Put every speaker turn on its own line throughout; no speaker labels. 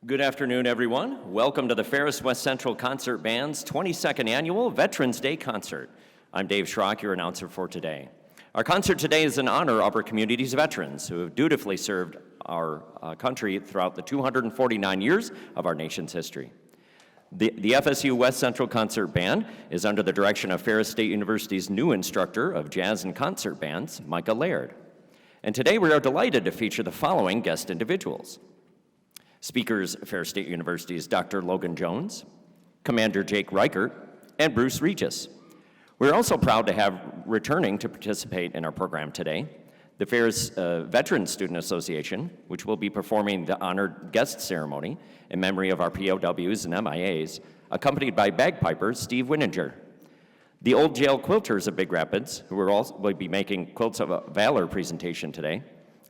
Good afternoon, everyone. Welcome to the Ferris West Central Concert Band's 22nd Annual Veterans Day Concert. I'm Dave Schrock, your announcer for today. Our concert today is in honor of our community's veterans who have dutifully served our country throughout the 249 years of our nation's history. The FSU West Central Concert Band is under the direction of Ferris State University's new instructor of jazz and concert bands, Micah Laird. And today we are delighted to feature the following guest individuals. Speakers, Ferris State University's Dr. Logan Jones, Commander Jake Reichert, and Bruce Regis. We're also proud to have returning to participate in our program today, the Ferris Veterans Student Association, which will be performing the honored guest ceremony in memory of our POWs and MIAs, accompanied by bagpiper Steve Wininger. The Old Jail Quilters of Big Rapids, who will be making Quilts of Valor presentation today,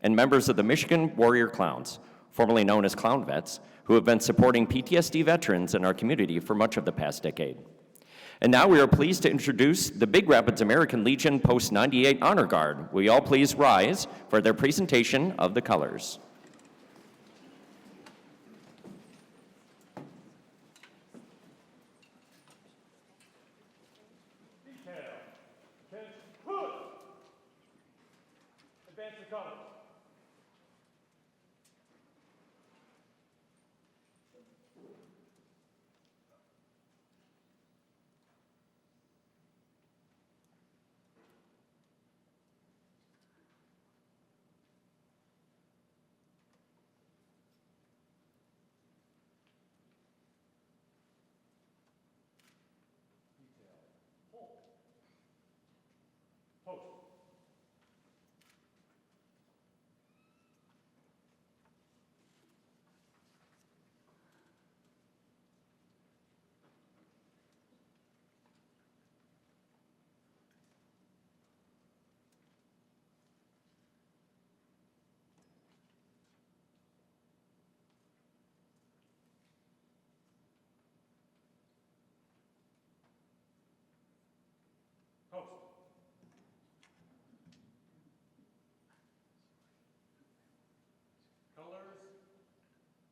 and members of the Michigan Warrior Clowns, formerly known as Clown Vets, who have been supporting PTSD veterans in our community for much of the past decade. And now we are pleased to introduce the Big Rapids American Legion Post 98 Honor Guard. Will you all please rise for their presentation of the colors?
Advance the colors. Post. Post. Colors,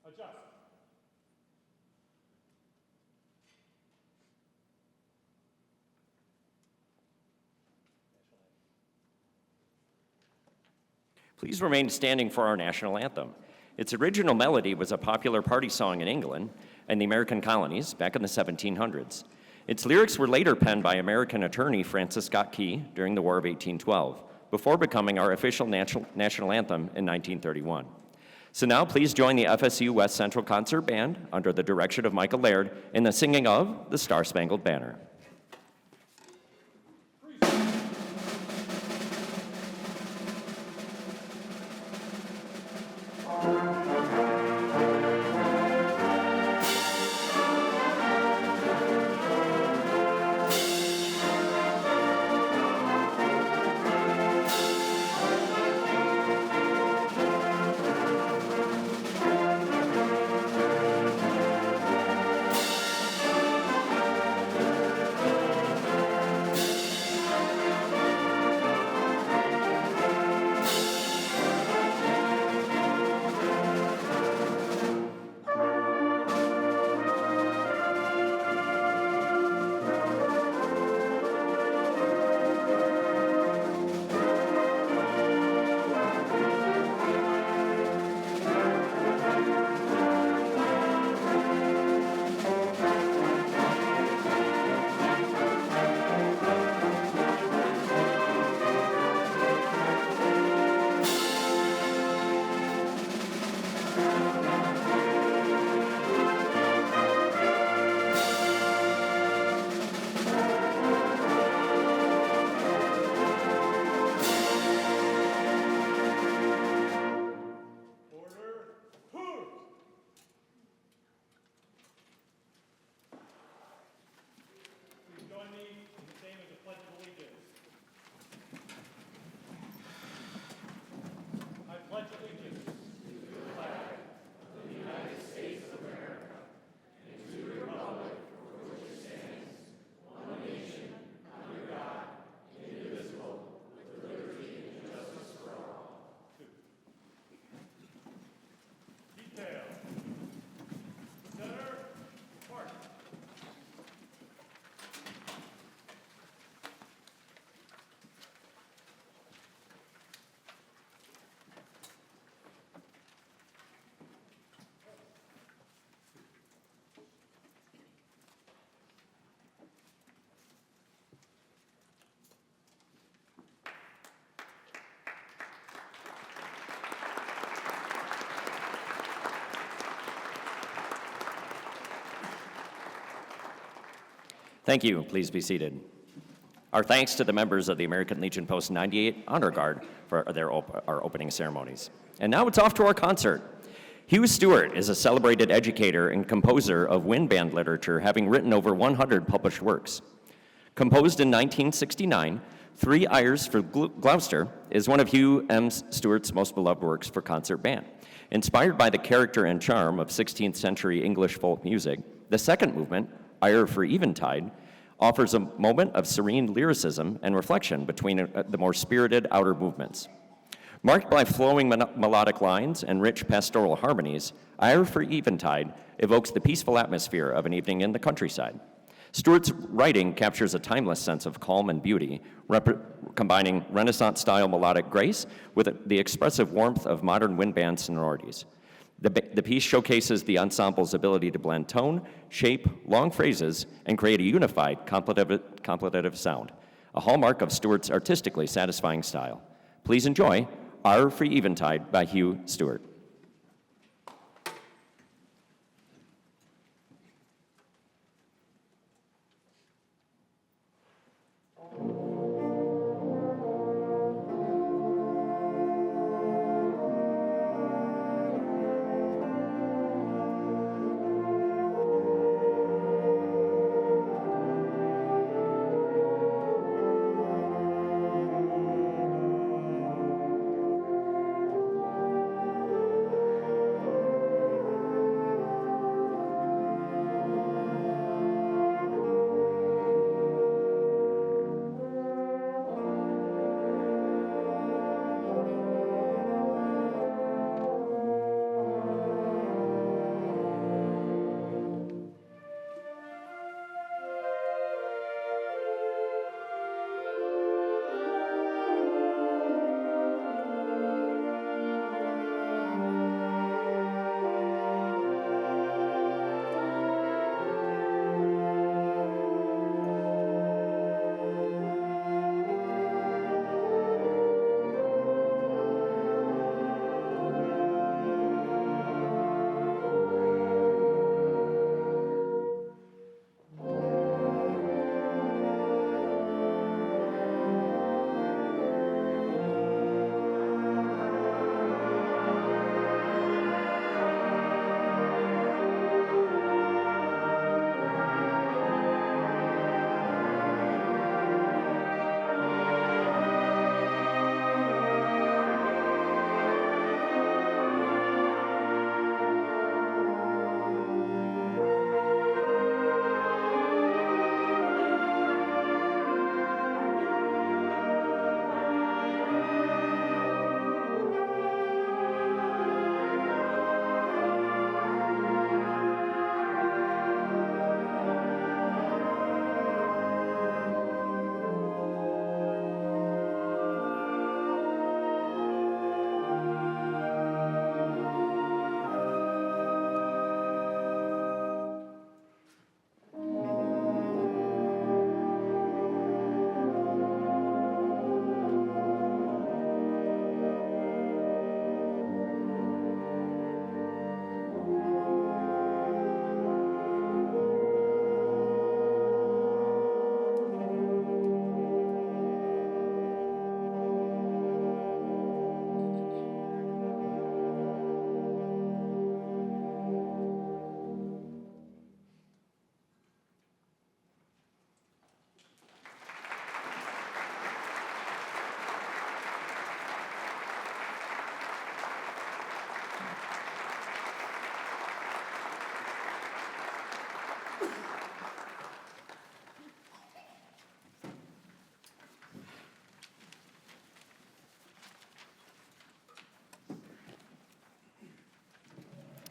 adjust.
Please remain standing for our national anthem. Its original melody was a popular party song in England and the American colonies back in the 1700s. Its lyrics were later penned by American attorney Francis Scott Key during the War of 1812, before becoming our official national anthem in 1931. So now please join the FSU West Central Concert Band under the direction of Micah Laird in the singing of the Star-Spangled Banner. Thank you. Please be seated. Our thanks to the members of the American Legion Post 98 Honor Guard for our opening ceremonies. And now it's off to our concert. Hugh Stewart is a celebrated educator and composer of wind band literature, having written over 100 published works. Composed in 1969, Three Eyres for Gloucester is one of Hugh M. Stewart's most beloved works for concert band. Inspired by the character and charm of 16th century English folk music, the second movement, Eyre for Eventide, offers a moment of serene lyricism and reflection between the more spirited outer movements. Marked by flowing melodic lines and rich pastoral harmonies, Eyre for Eventide evokes the peaceful atmosphere of an evening in the countryside. Stewart's writing captures a timeless sense of calm and beauty, combining Renaissance-style melodic grace with the expressive warmth of modern wind band sonorities. The piece showcases the ensemble's ability to blend tone, shape, long phrases, and create a unified, contemplative sound, a hallmark of Stewart's artistically satisfying style. Please enjoy Eyre for Eventide by Hugh Stewart.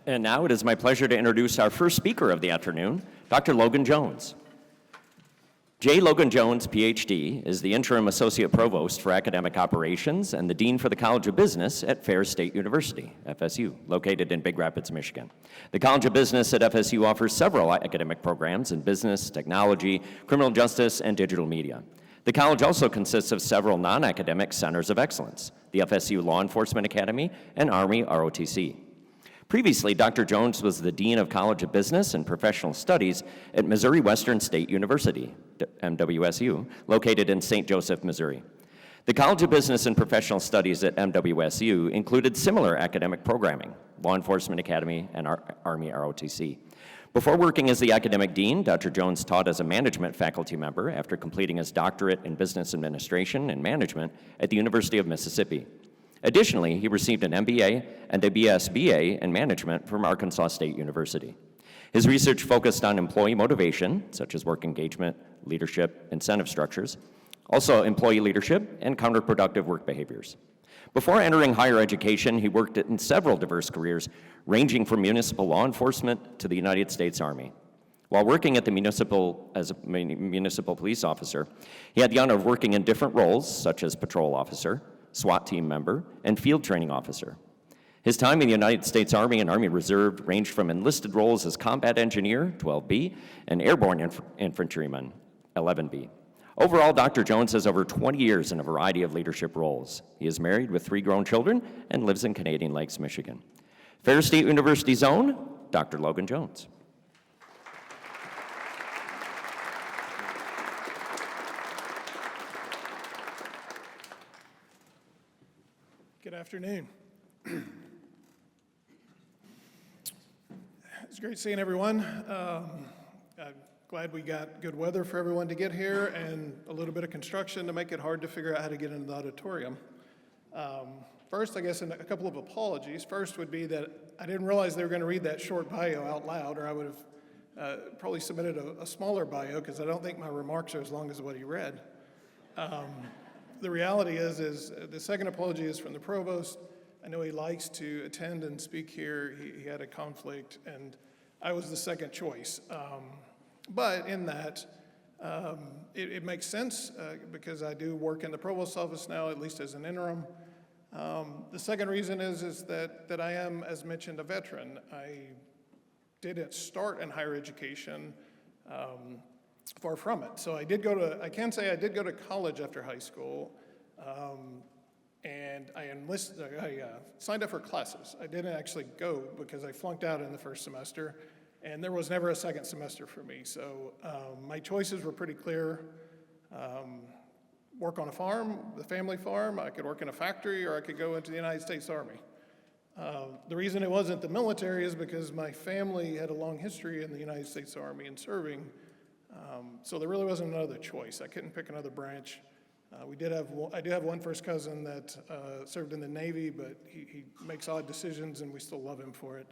And now it is my pleasure to introduce our first speaker of the afternoon, Dr. Logan Jones. J. Logan Jones, PhD, is the Interim Associate Provost for Academic Operations and the Dean for the College of Business at Ferris State University, FSU, located in Big Rapids, Michigan. The College of Business at FSU offers several academic programs in business, technology, criminal justice, and digital media. The college also consists of several non-academic centers of excellence, the FSU Law Enforcement Academy and Army ROTC. Previously, Dr. Jones was the Dean of College of Business and Professional Studies at Missouri Western State University, MWSU, located in St. Joseph, Missouri. The College of Business and Professional Studies at MWSU included similar academic programming, Law Enforcement Academy and Army ROTC. Before working as the academic dean, Dr. Jones taught as a management faculty member after completing his doctorate in business administration and management at the University of Mississippi. Additionally, he received an MBA and a BSBA in management from Arkansas State University. His research focused on employee motivation, such as work engagement, leadership, incentive structures, also employee leadership and counterproductive work behaviors. Before entering higher education, he worked in several diverse careers, ranging from municipal law enforcement to the United States Army. While working at the as a municipal police officer, he had the honor of working in different roles, such as patrol officer, SWAT team member, and field training officer. His time in the United States Army and Army Reserve ranged from enlisted roles as combat engineer, 12B, and airborne infantryman, 11B. Overall, Dr. Jones has over 20 years in a variety of leadership roles. He is married with 3 grown children and lives in Canadian Lakes, Michigan. Ferris State University's own Dr. Logan Jones.
Good afternoon. It's great seeing everyone. I'm glad we got good weather for everyone to get here and a little bit of construction to make it hard to figure out how to get into the auditorium. First, I guess, a couple of apologies. First would be that I didn't realize they were going to read that short bio out loud, or I would have probably submitted a smaller bio because I don't think my remarks are as long as what he read. The reality is the second apology is from the provost. I know he likes to attend and speak here. He had a conflict, and I was the second choice. But in that, it makes sense because I do work in the provost's office now, at least as an interim. The second reason is that I am, as mentioned, a veteran. I didn't start in higher education. Far from it. So I can say I did go to college after high school, and I signed up for classes. I didn't actually go because I flunked out in the first semester, and there was never a second semester for me. So my choices were pretty clear. Work on a farm, the family farm, I could work in a factory, or I could go into the United States Army. The reason it wasn't the military is because my family had a long history in the United States Army and serving. So there really wasn't another choice. I couldn't pick another branch. I do have one first cousin that served in the Navy, but he makes odd decisions, and we still love him for it.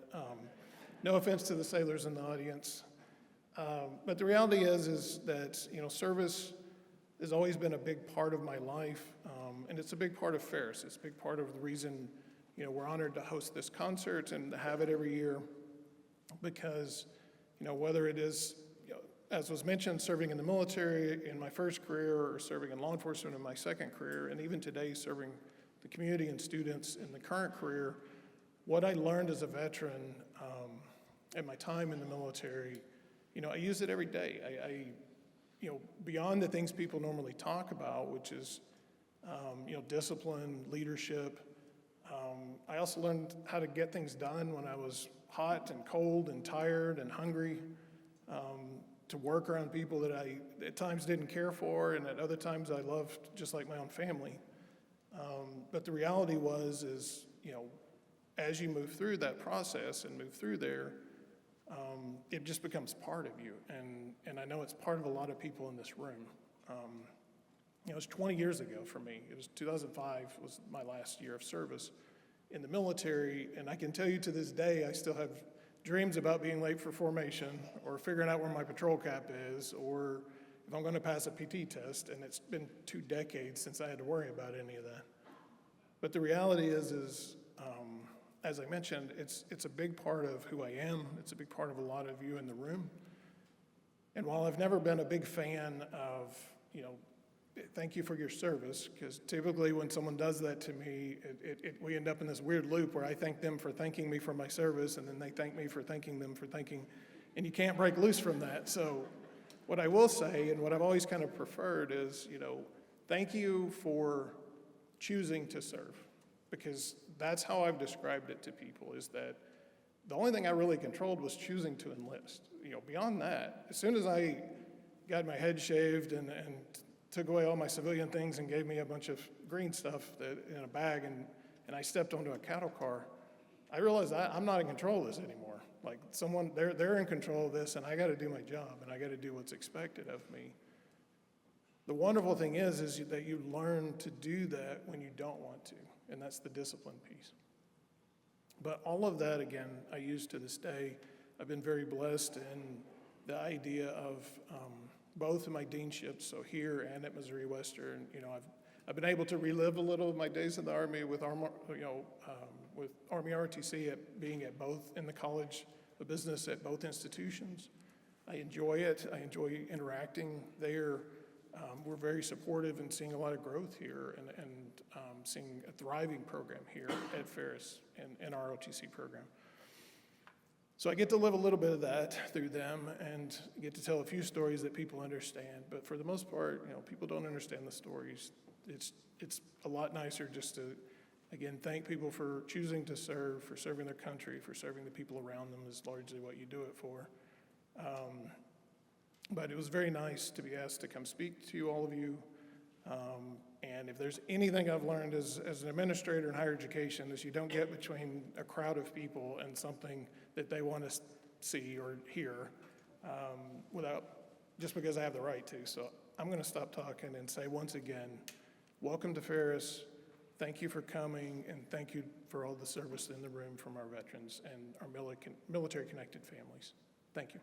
No offense to the sailors in the audience. But the reality is that, service has always been a big part of my life, and it's a big part of Ferris. It's a big part of the reason, we're honored to host this concert and to have it every year because, whether it is, as was mentioned, serving in the military in my first career or serving in law enforcement in my second career, and even today serving the community and students in the current career, what I learned as a veteran in my time in the military, I use it every day. I beyond the things people normally talk about, which is, discipline, leadership, I also learned how to get things done when I was hot and cold and tired and hungry, to work around people that I at times didn't care for and at other times I loved just like my own family. But the reality is, as you move through that process and move through there, it just becomes part of you. And I know it's part of a lot of people in this room. It was 20 years ago for me. It was 2005 was my last year of service in the military. And I can tell you to this day, I still have dreams about being late for formation or figuring out where my patrol cap is or if I'm going to pass a PT test. And it's been 2 decades since I had to worry about any of that. But the reality is as I mentioned, it's a big part of who I am. It's a big part of a lot of you in the room. And while I've never been a big fan of, thank you for your service, because typically when someone does that to me, we end up in this weird loop where I thank them for thanking me for my service, and then they thank me for thanking them for thanking, and you can't break loose from that. So what I will say, and what I've always kind of preferred is, thank you for choosing to serve, because that's how I've described it to people, is that The only thing I really controlled was choosing to enlist. Beyond that, as soon as I got my head shaved and took away all my civilian things and gave me a bunch of green stuff in a bag and I stepped onto a cattle car, I realized I'm not in control of this anymore. Like they're in control of this, and I got to do my job, and I got to do what's expected of me. The wonderful thing is that you learn to do that when you don't want to, and that's the discipline piece. But all of that, again, I use to this day. I've been very blessed in the idea of both of my deanships, so here and at Missouri Western. I've been able to relive a little of my days in the Army with with Army ROTC being at both in the College of Business at both institutions. I enjoy it. I enjoy interacting there. We're very supportive and seeing a lot of growth here and seeing a thriving program here at Ferris and our ROTC program. So I get to live a little bit of that through them and get to tell a few stories that people understand. But for the most part, people don't understand the stories. It's a lot nicer just to, again, thank people for choosing to serve, for serving their country, for serving the people around them is largely what you do it for. But it was very nice to be asked to come speak to all of you. And if there's anything I've learned as an administrator in higher education is you don't get between a crowd of people and something that they want to see or hear just because I have the right to. So I'm going to stop talking and say once again, welcome to Ferris. Thank you for coming, and thank you for all the service in the room from our veterans and our military-connected families. Thank you.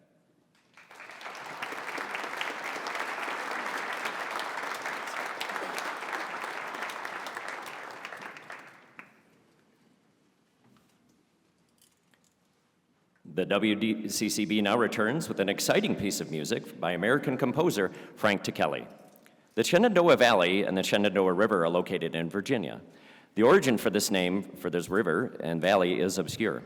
The WCCB now returns with an exciting piece of music by American composer Frank Ticheli. The Shenandoah Valley and the Shenandoah River are located in Virginia. The origin for this name, for this river and valley, is obscure.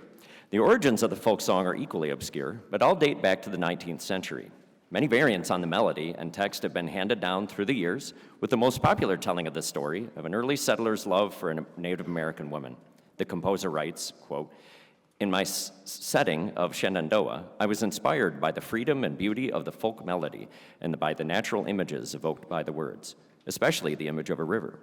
The origins of the folk song are equally obscure, but all date back to the 19th century. Many variants on the melody and text have been handed down through the years, with the most popular telling of the story of an early settler's love for a Native American woman. The composer writes, quote, "In my setting of Shenandoah, I was inspired by the freedom and beauty of the folk melody and by the natural images evoked by the words, especially the image of a river.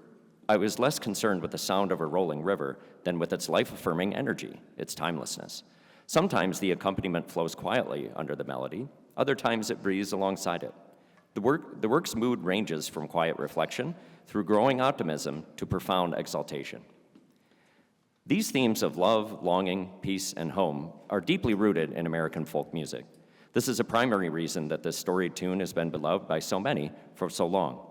I was less concerned with the sound of a rolling river than with its life-affirming energy, its timelessness. Sometimes the accompaniment flows quietly under the melody, other times it breathes alongside it. The work's mood ranges from quiet reflection through growing optimism to profound exaltation. These themes of love, longing, peace, and home are deeply rooted in American folk music. This is a primary reason that this storied tune has been beloved by so many for so long.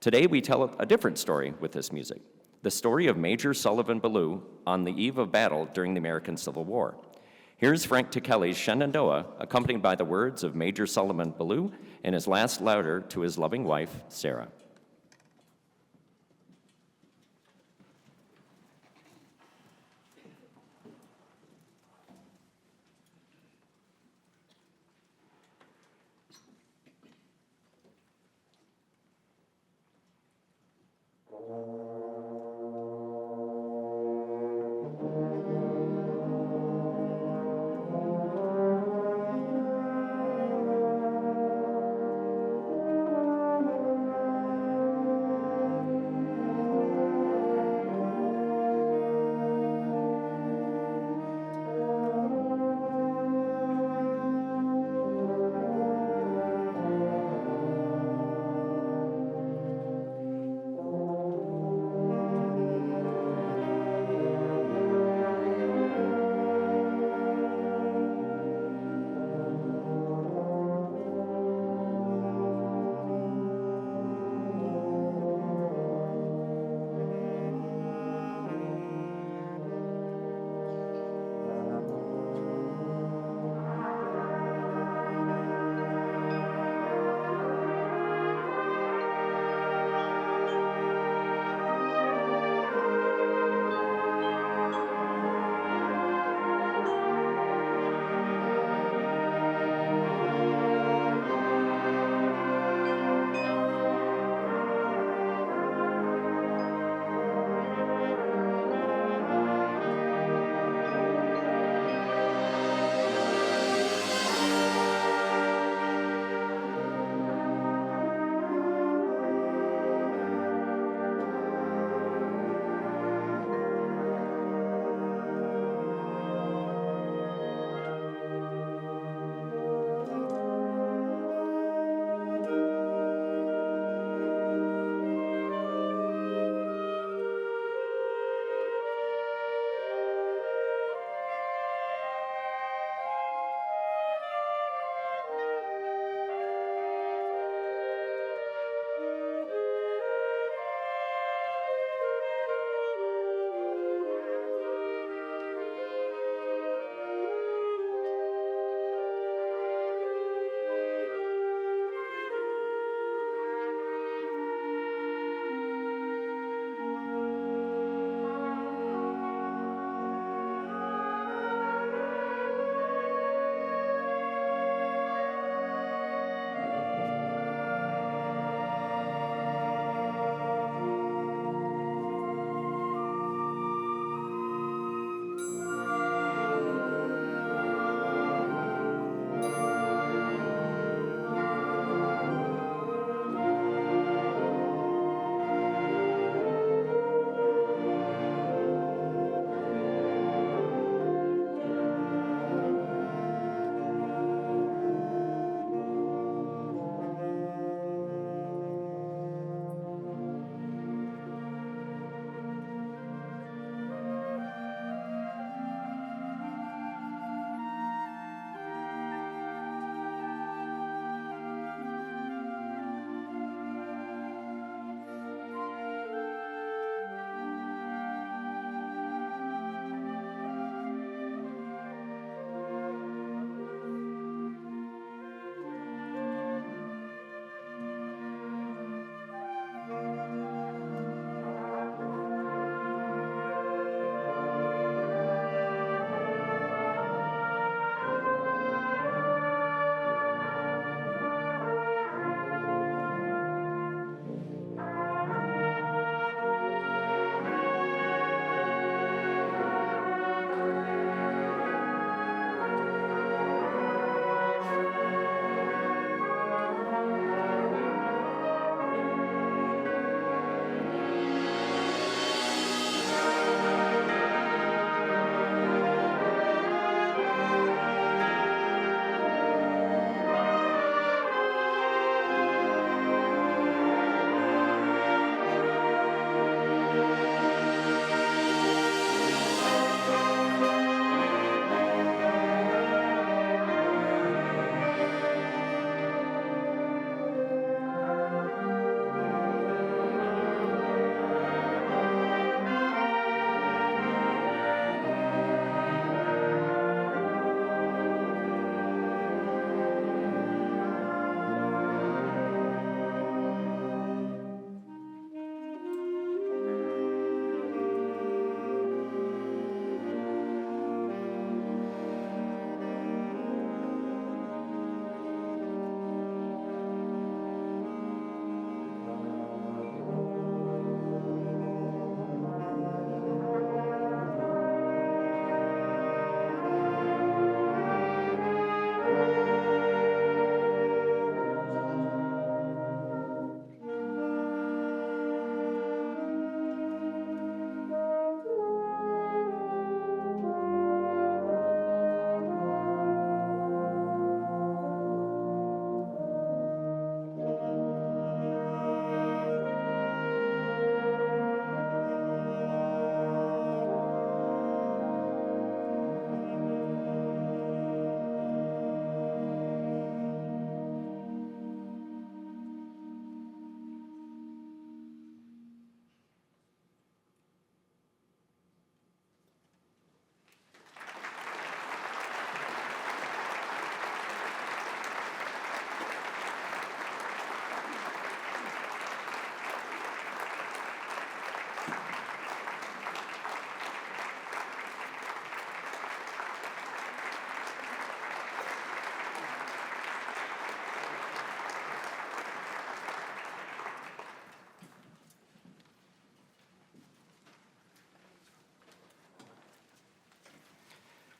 Today, we tell a different story with this music, the story of Major Sullivan Ballou on the eve of battle during the American Civil War. Here's Frank Ticheli's Shenandoah, accompanied by the words of Major Sullivan Ballou in his last letter to his loving wife, Sarah.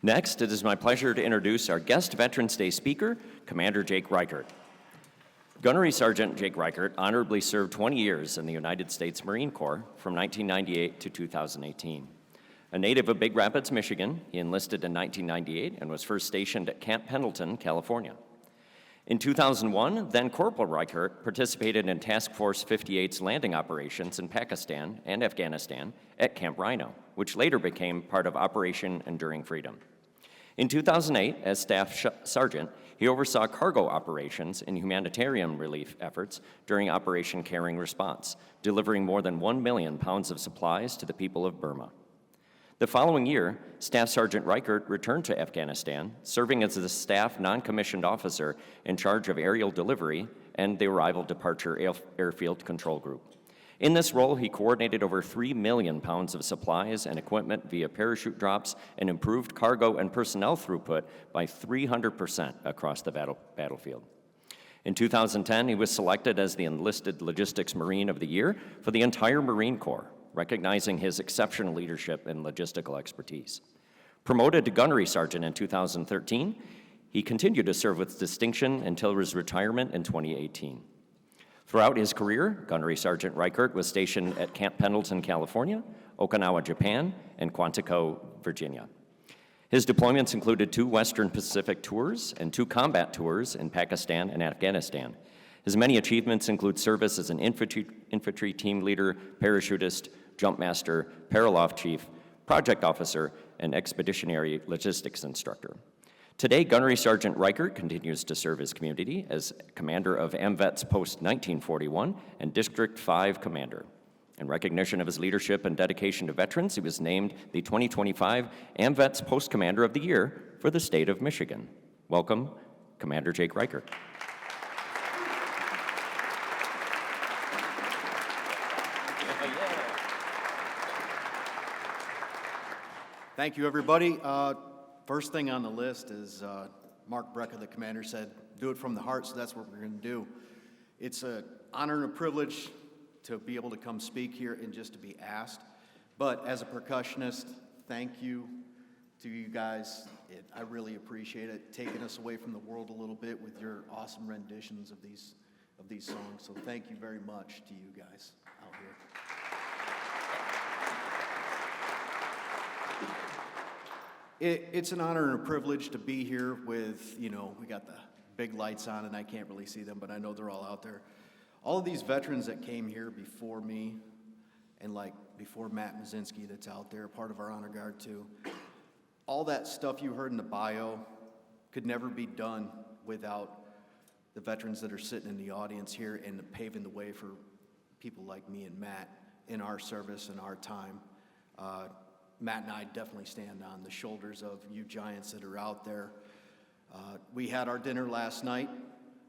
Next, it is my pleasure to introduce our guest Veterans Day speaker, Commander Jake Reichert. Gunnery Sergeant Jake Reichert honorably served 20 years in the United States Marine Corps from 1998 to 2018. A native of Big Rapids, Michigan, he enlisted in 1998 and was first stationed at Camp Pendleton, California. In 2001, then Corporal Reichert participated in Task Force 58's landing operations in Pakistan and Afghanistan at Camp Rhino, which later became part of Operation Enduring Freedom. In 2008, as Staff Sergeant, he oversaw cargo operations and humanitarian relief efforts during Operation Caring Response, delivering more than 1 million pounds of supplies to the people of Burma. The following year, Staff Sergeant Reichert returned to Afghanistan, serving as the staff non-commissioned officer in charge of aerial delivery and the Arrival Departure Airfield Control Group. In this role, he coordinated over 3 million pounds of supplies and equipment via parachute drops and improved cargo and personnel throughput by 300% across the battlefield. In 2010, he was selected as the Enlisted Logistics Marine of the Year for the entire Marine Corps, recognizing his exceptional leadership and logistical expertise. Promoted to Gunnery Sergeant in 2013, he continued to serve with distinction until his retirement in 2018. Throughout his career, Gunnery Sergeant Reichert was stationed at Camp Pendleton, California, Okinawa, Japan, and Quantico, Virginia. His deployments included 2 Western Pacific tours and 2 combat tours in Pakistan and Afghanistan. His many achievements include service as an infantry team leader, parachutist, jump master, paraloft chief, project officer, and expeditionary logistics instructor. Today, Gunnery Sergeant Reichert continues to serve his community as commander of AMVETS Post 1941 and District 5 commander. In recognition of his leadership and dedication to veterans, he was named the 2025 AMVETS Post Commander of the Year for the state of Michigan. Welcome, Commander Jake Reichert.
Thank you, everybody. First thing on the list is Mark Brecka, the commander, said, do it from the heart, so that's what we're going to do. It's an honor and a privilege to be able to come speak here and just to be asked. But as a percussionist, thank you to you guys. I really appreciate it, taking us away from the world a little bit with your awesome renditions of these songs. So thank you very much to you guys out here. It's an honor and a privilege to be here with, we got the big lights on and I can't really see them, but I know they're all out there. All of these veterans that came here before me and before Matt Mazinski that's out there, part of our honor guard too, all that stuff you heard in the bio could never be done without the veterans that are sitting in the audience here and paving the way for people like me and Matt in our service and our time. Matt and I definitely stand on the shoulders of you giants that are out there. We had our dinner last night,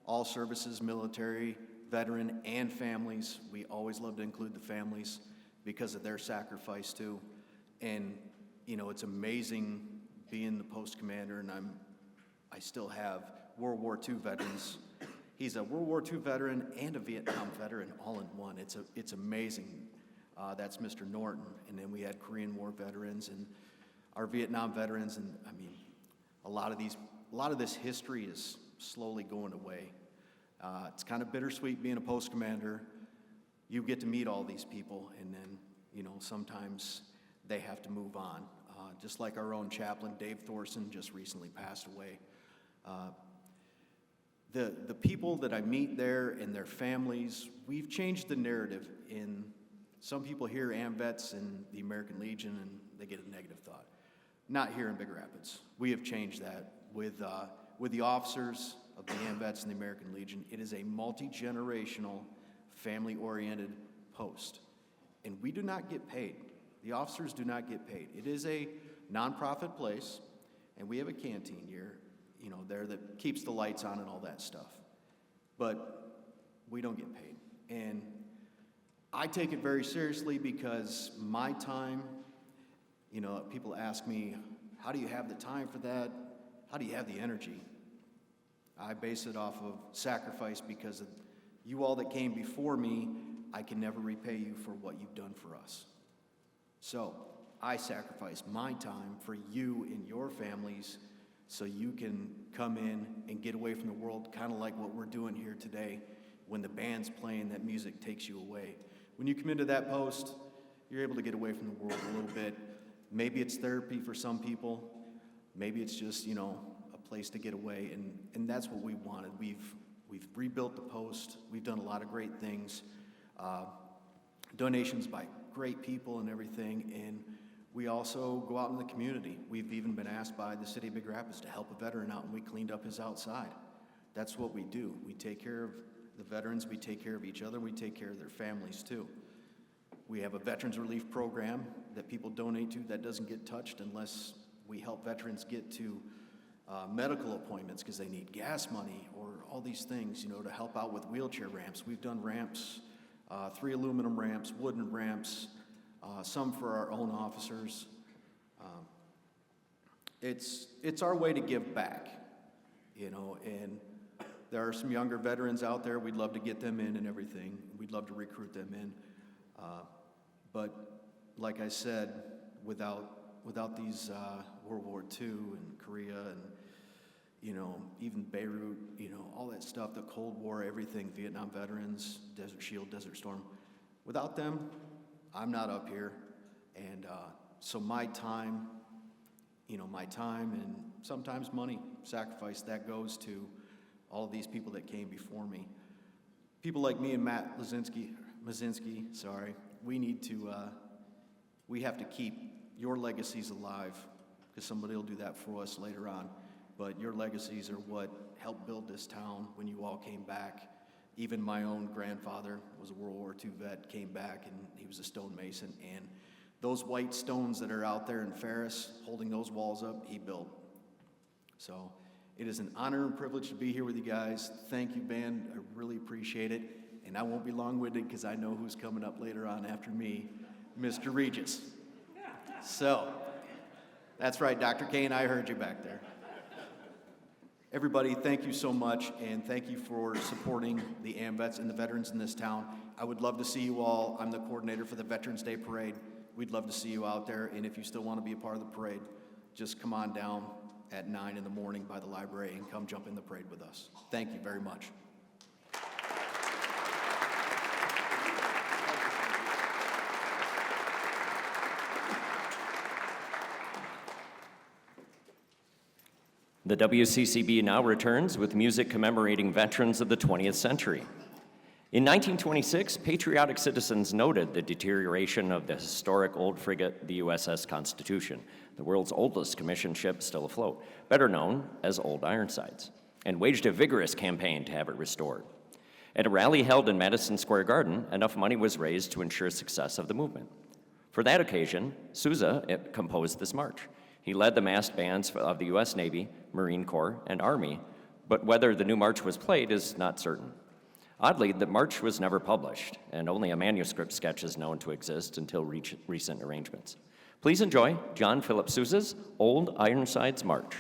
all services, military, veteran, and families. We always love to include the families because of their sacrifice too. And, it's amazing being the post commander, and I still have World War II veterans. He's a World War II veteran and a Vietnam veteran all in one. It's amazing. That's Mr. Norton, and then we had Korean War veterans and our Vietnam veterans, and a lot of this history is slowly going away. It's kind of bittersweet being a post commander. You get to meet all these people, and then sometimes they have to move on. Just like our own chaplain, Dave Thorson, just recently passed away. The people that I meet there and their families, we've changed the narrative in. Some people hear AMVETS and the American Legion and they get a negative thought. Not here in Big Rapids. We have changed that with the officers of the AMVETS and the American Legion. It is a multi-generational, family-oriented post. And we do not get paid. The officers do not get paid. It is a nonprofit place, and we have a canteen here, there that keeps the lights on and all that stuff. But we don't get paid. And I take it very seriously because my time, people ask me, how do you have the time for that? How do you have the energy? I base it off of sacrifice because of you all that came before me. I can never repay you for what you've done for us. So I sacrifice my time for you and your families so you can come in and get away from the world, kind of like what we're doing here today. When the band's playing, that music takes you away. When you come into that post, you're able to get away from the world a little bit. Maybe it's therapy for some people. Maybe it's just, a place to get away, and that's what we wanted. We've rebuilt the post. We've done a lot of great things. Donations by great people and everything, and we also go out in the community. We've even been asked by the city of Big Rapids to help a veteran out, and we cleaned up his outside. That's what we do. We take care of the veterans, we take care of each other, we take care of their families too. We have a veterans relief program that people donate to that doesn't get touched unless we help veterans get to medical appointments because they need gas money or all these things, to help out with wheelchair ramps. We've done ramps, 3 aluminum ramps, wooden ramps, some for our own officers. It's our way to give back, and there are some younger veterans out there. We'd love to get them in and everything. We'd love to recruit them in. But like I said, without these World War II and Korea and, even Beirut, all that stuff, the Cold War, everything, Vietnam veterans, Desert Shield, Desert Storm, without them, I'm not up here. And so my time and sometimes money, sacrifice, that goes to all of these people that came before me. People like me and Matt Mazinski, we have to keep your legacies alive, because somebody will do that for us later on. But your legacies are what helped build this town when you all came back. Even my own grandfather was a World War II vet, came back, and he was a stonemason. And those white stones that are out there in Ferris, holding those walls up, he built. So it is an honor and privilege to be here with you guys. Thank you, band. I really appreciate it. And I won't be long-winded because I know who's coming up later on after me, Mr. Regis. So, that's right, Dr. Kane, I heard you back there. Everybody, thank you so much, and thank you for supporting the AMVETS and the veterans in this town. I would love to see you all. I'm the coordinator for the Veterans Day Parade. We'd love to see you out there, and if you still want to be a part of the parade, just come on down at 9 in the morning by the library and come jump in the parade with us. Thank you very much.
The WCCB now returns with music commemorating veterans of the 20th century. In 1926, patriotic citizens noted the deterioration of the historic old frigate, the USS Constitution, the world's oldest commissioned ship still afloat, better known as Old Ironsides, and waged a vigorous campaign to have it restored. At a rally held in Madison Square Garden, enough money was raised to ensure success of the movement. For that occasion, Sousa composed this march. He led the massed bands of the U.S. Navy, Marine Corps, and Army, but whether the new march was played is not certain. Oddly, the march was never published, and only a manuscript sketch is known to exist until recent arrangements. Please enjoy John Philip Sousa's Old Ironsides March.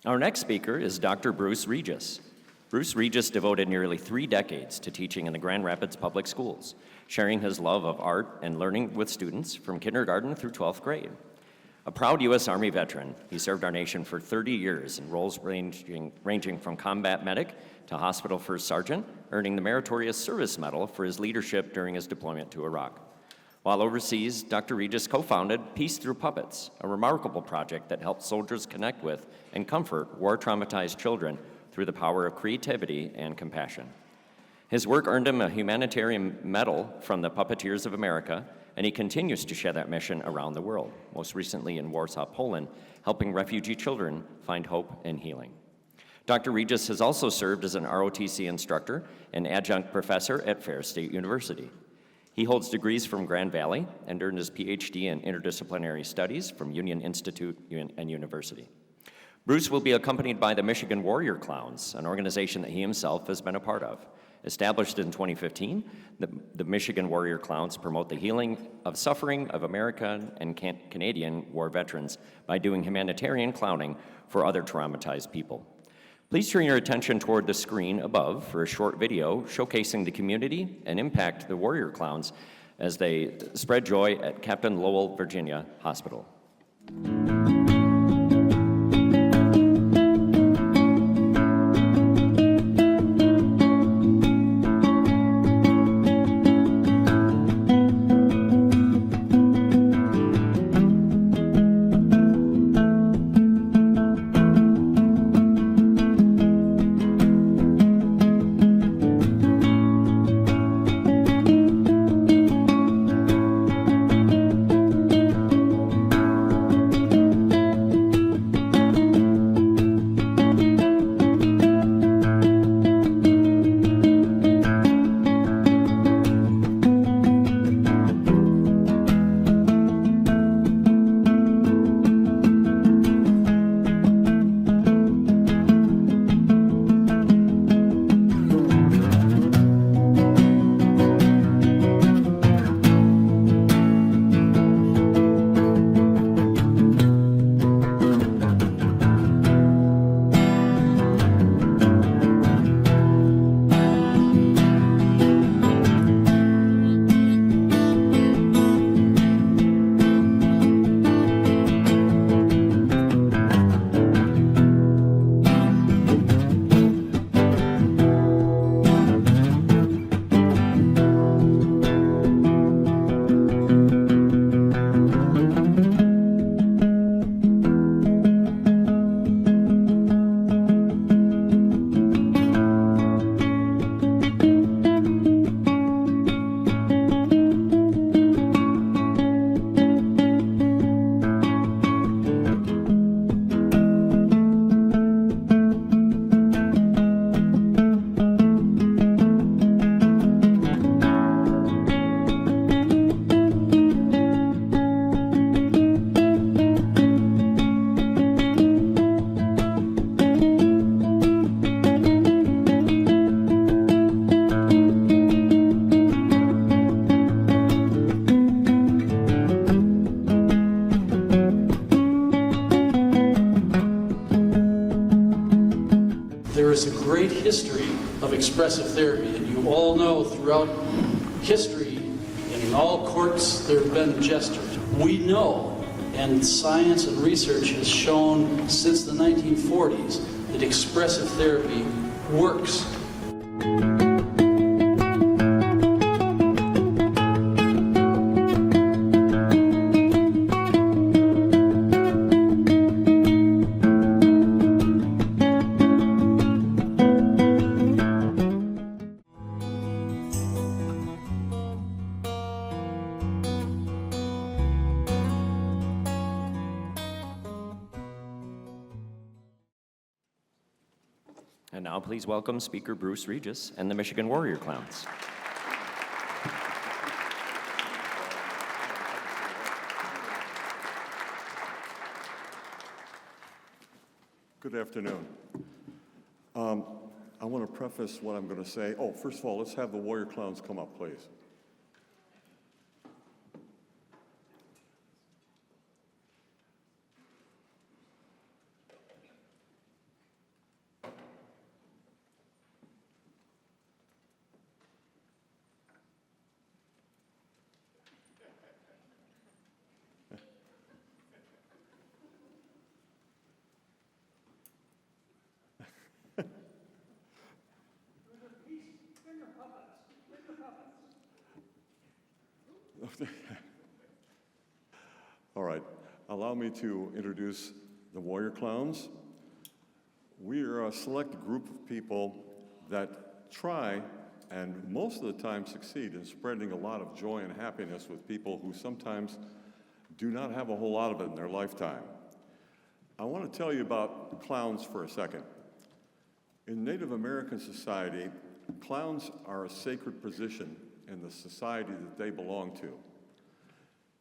Our next speaker is Dr. Bruce Regis. Bruce Regis devoted nearly 3 decades to teaching in the Grand Rapids Public Schools, sharing his love of art and learning with students from kindergarten through 12th grade. A proud U.S. Army veteran, he served our nation for 30 years in roles ranging from combat medic to hospital first sergeant, earning the Meritorious Service Medal for his leadership during his deployment to Iraq. While overseas, Dr. Regis co-founded Peace Through Puppets, a remarkable project that helps soldiers connect with and comfort war-traumatized children through the power of creativity and compassion. His work earned him a humanitarian medal from the Puppeteers of America, and he continues to share that mission around the world, most recently in Warsaw, Poland, helping refugee children find hope and healing. Dr. Regis has also served as an ROTC instructor and adjunct professor at Ferris State University. He holds degrees from Grand Valley and earned his PhD in interdisciplinary studies from Union Institute and University. Bruce will be accompanied by the Michigan Warrior Clowns, an organization that he himself has been a part of. Established in 2015, the Michigan Warrior Clowns promote the healing of suffering of American and Canadian war veterans by doing humanitarian clowning for other traumatized people. Please turn your attention toward the screen above for a short video showcasing the community and impact the Warrior Clowns as they spread joy at Captain Lowell, Virginia Hospital.
There is a great history of expressive therapy, and you all know throughout history and in all courts there have been jesters. We know, and science and research has shown since the 1940s, that expressive therapy works.
And now please welcome Speaker Bruce Regis and the Michigan Warrior Clowns.
Good afternoon. I want to preface what I'm going to say. Oh, first of all, let's have the Warrior Clowns come up, please. All right, allow me to introduce the Warrior Clowns. We are a select group of people that try and most of the time succeed in spreading a lot of joy and happiness with people who sometimes do not have a whole lot of it in their lifetime. I want to tell you about clowns for a second. In Native American society, clowns are a sacred position in the society that they belong to.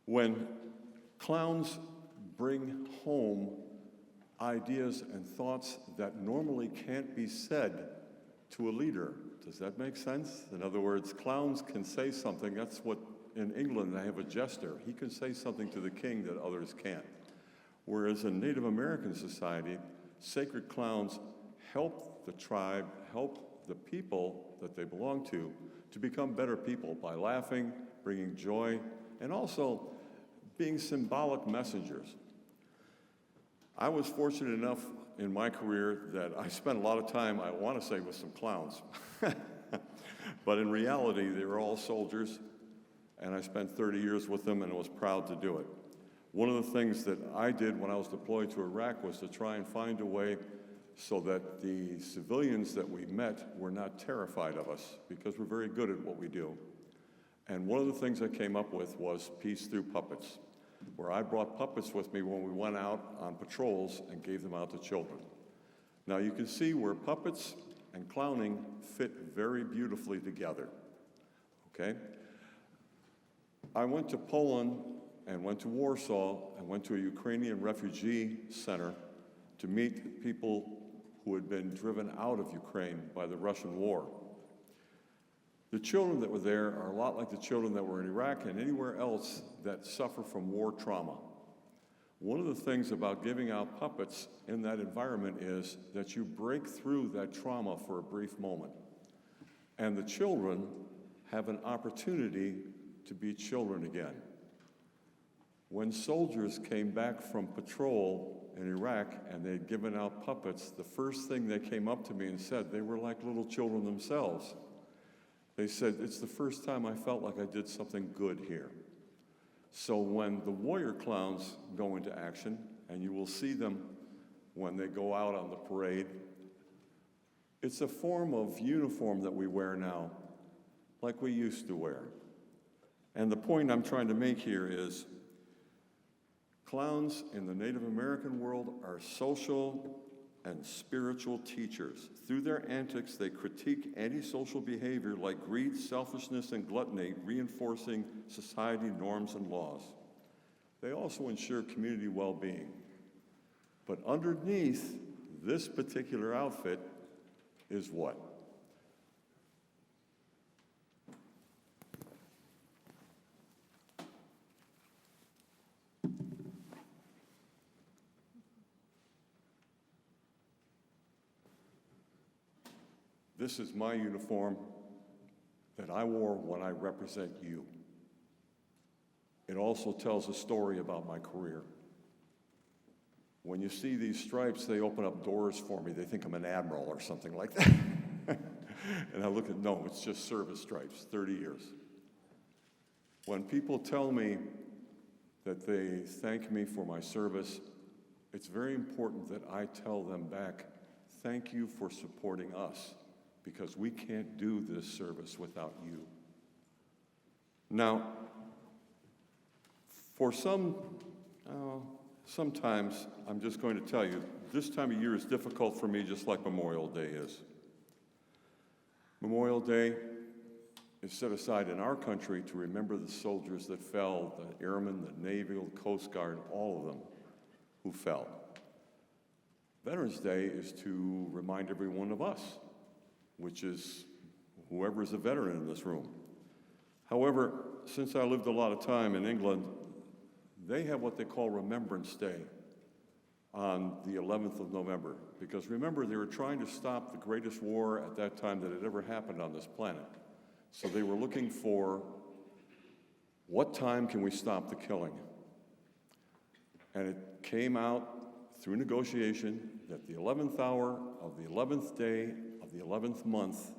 When clowns bring home ideas and thoughts that normally can't be said to a leader. Does that make sense? In other words, clowns can say something. That's what in England they have a jester. He can say something to the king that others can't. Whereas in Native American society, sacred clowns help the tribe, help the people that they belong to become better people by laughing, bringing joy, and also being symbolic messengers. I was fortunate enough in my career that I spent a lot of time, I want to say, with some clowns. But in reality, they were all soldiers, and I spent 30 years with them and was proud to do it. One of the things that I did when I was deployed to Iraq was to try and find a way so that the civilians that we met were not terrified of us, because we're very good at what we do. And one of the things I came up with was peace through puppets, where I brought puppets with me when we went out on patrols and gave them out to children. Now you can see where puppets and clowning fit very beautifully together, okay? I went to Poland and went to Warsaw and went to a Ukrainian refugee center to meet people who had been driven out of Ukraine by the Russian war. The children that were there are a lot like the children that were in Iraq and anywhere else that suffer from war trauma. One of the things about giving out puppets in that environment is that you break through that trauma for a brief moment. And the children have an opportunity to be children again. When soldiers came back from patrol in Iraq and they'd given out puppets, the first thing they came up to me and said, they were like little children themselves. They said, it's the first time I felt like I did something good here. So when the warrior clowns go into action, and you will see them when they go out on the parade, it's a form of uniform that we wear now, like we used to wear. And the point I'm trying to make here is, clowns in the Native American world are social and spiritual teachers. Through their antics, they critique antisocial behavior like greed, selfishness, and gluttony, reinforcing society norms and laws. They also ensure community well-being. But underneath this particular outfit is what? This is my uniform that I wore when I represent you. It also tells a story about my career. When you see these stripes, they open up doors for me. They think I'm an admiral or something like that. And I look at, no, it's just service stripes, 30 years. When people tell me that they thank me for my service, it's very important that I tell them back, thank you for supporting us, because we can't do this service without you. Now, for sometimes I'm just going to tell you, this time of year is difficult for me, just like Memorial Day is. Memorial Day is set aside in our country to remember the soldiers that fell, the airmen, the Navy, the Coast Guard, all of them who fell. Veterans Day is to remind every one of us, which is whoever is a veteran in this room. However, since I lived a lot of time in England, they have what they call Remembrance Day on the 11th of November. Because remember, they were trying to stop the greatest war at that time that had ever happened on this planet. So they were looking for, what time can we stop the killing? And it came out through negotiation that the 11th hour of the 11th day of the 11th month,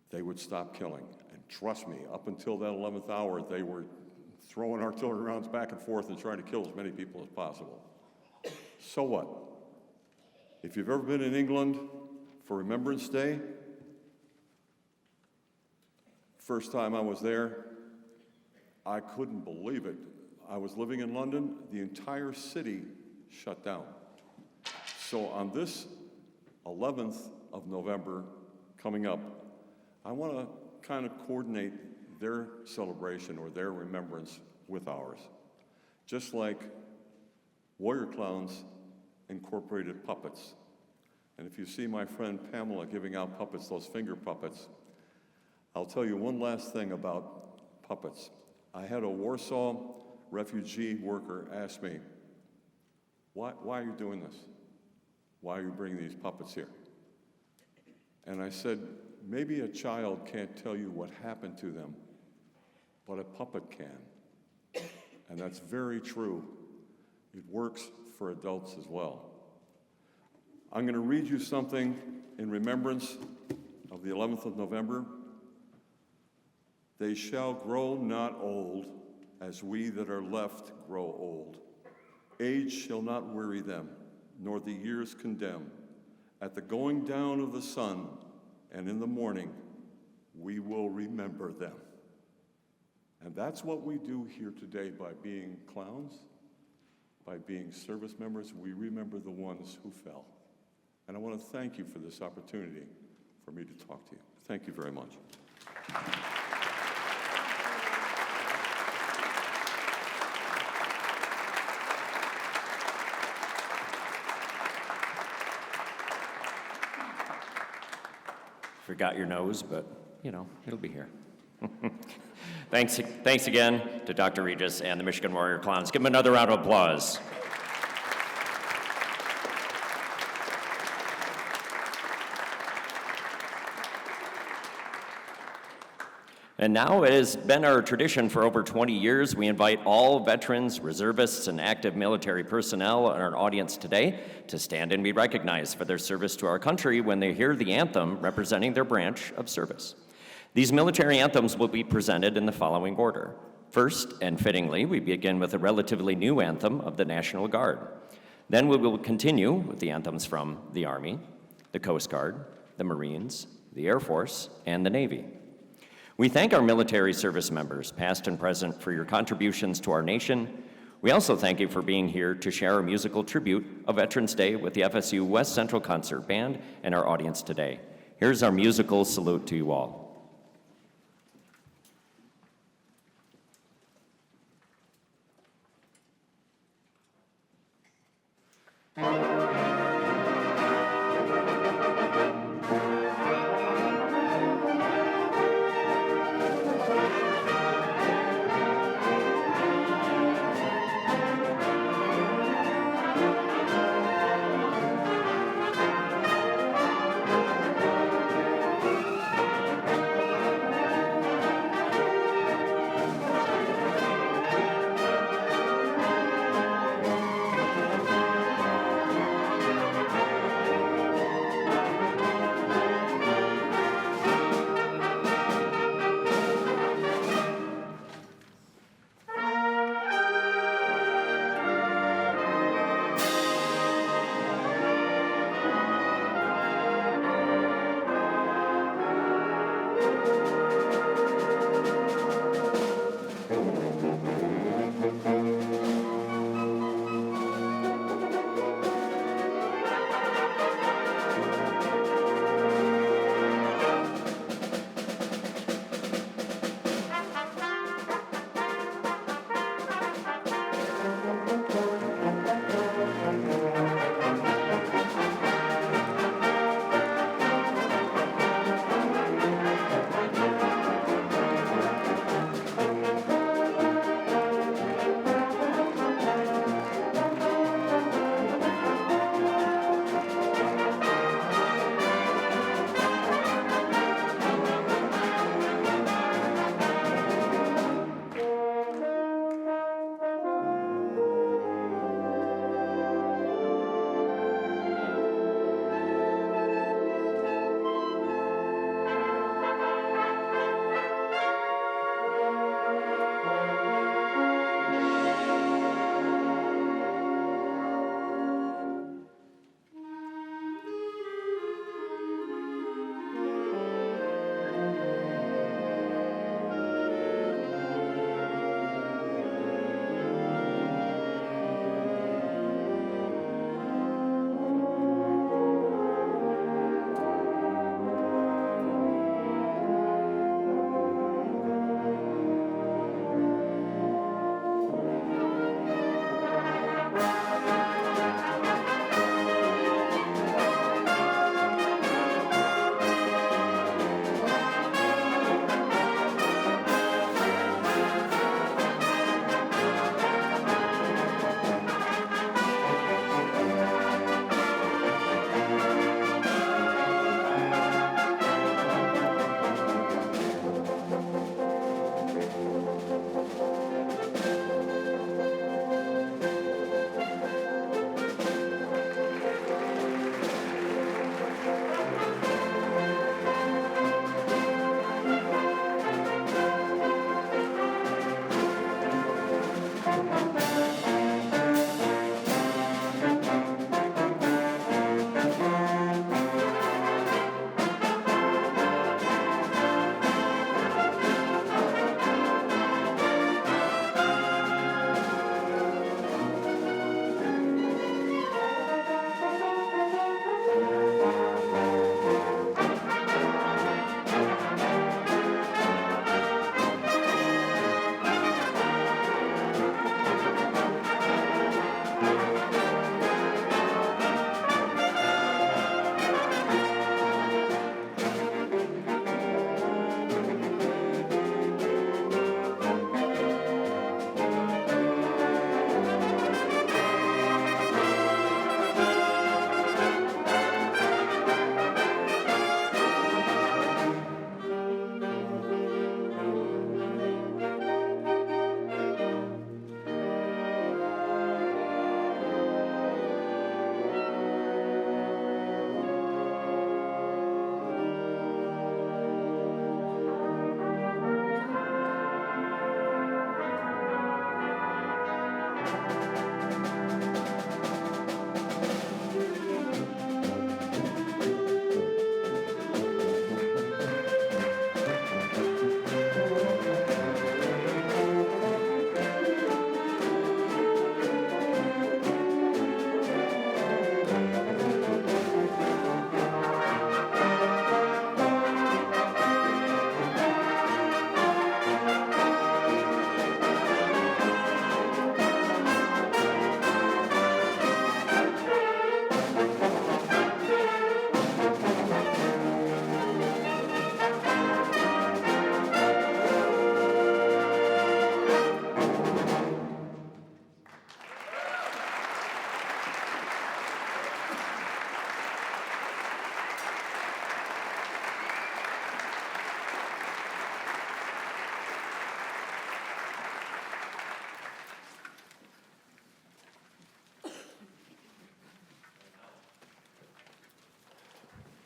they would stop killing. And trust me, up until that 11th hour, they were throwing artillery rounds back and forth and trying to kill as many people as possible. So what? If you've ever been in England for Remembrance Day, first time I was there, I couldn't believe it. I was living in London, the entire city shut down. So on this 11th of November coming up, I want to kind of coordinate their celebration or their remembrance with ours. Just like Warrior Clowns incorporated puppets. And if you see my friend Pamela giving out puppets, those finger puppets, I'll tell you one last thing about puppets. I had a Warsaw refugee worker ask me, why are you doing this? Why are you bringing these puppets here? And I said, maybe a child can't tell you what happened to them, but a puppet can. And that's very true. It works for adults as well. I'm going to read you something in remembrance of the 11th of November. They shall grow not old, as we that are left grow old. Age shall not weary them, nor the years condemn. At the going down of the sun, and in the morning, we will remember them. And that's what we do here today by being clowns, by being service members. We remember the ones who fell. And I want to thank you for this opportunity for me to talk to you. Thank you very much.
Forgot your nose, but, you know, it'll be here. Thanks again to Dr. Regis and the Michigan Warrior Clowns. Give them another round of applause. And now, it has been our tradition for over 20 years, we invite all veterans, reservists, and active military personnel in our audience today to stand and be recognized for their service to our country when they hear the anthem representing their branch of service. These military anthems will be presented in the following order. First, and fittingly, we begin with a relatively new anthem of the National Guard. Then we will continue with the anthems from the Army, the Coast Guard, the Marines, the Air Force, and the Navy. We thank our military service members, past and present, for your contributions to our nation. We also thank you for being here to share a musical tribute of Veterans Day with the FSU West Central Concert Band and our audience today. Here's our musical salute to you all.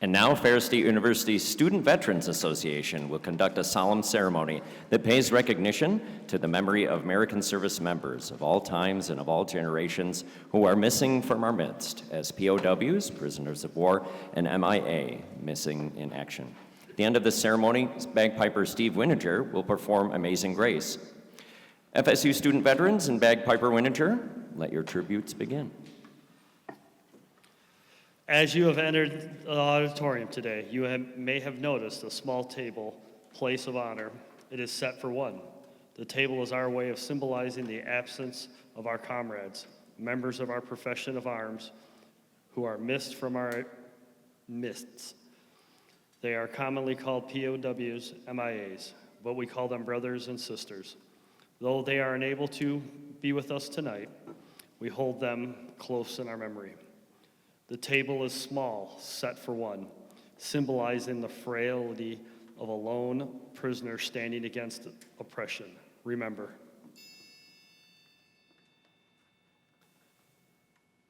And now, Ferris State University's Student Veterans Association will conduct a solemn ceremony that pays recognition to the memory of American service members of all times and of all generations who are missing from our midst as POWs, prisoners of war, and MIA, missing in action. At the end of the ceremony, bagpiper Steve Wininger will perform Amazing Grace. FSU student veterans and bagpiper Wininger, let your tributes begin.
As you have entered the auditorium today, you may have noticed a small table, place of honor. It is set for one. The table is our way of symbolizing the absence of our comrades, members of our profession of arms, who are missed from our midst. They are commonly called POWs, MIAs, but we call them brothers and sisters. Though they are unable to be with us tonight, we hold them close in our memory. The table is small, set for one, symbolizing the frailty of a lone prisoner standing against oppression. Remember.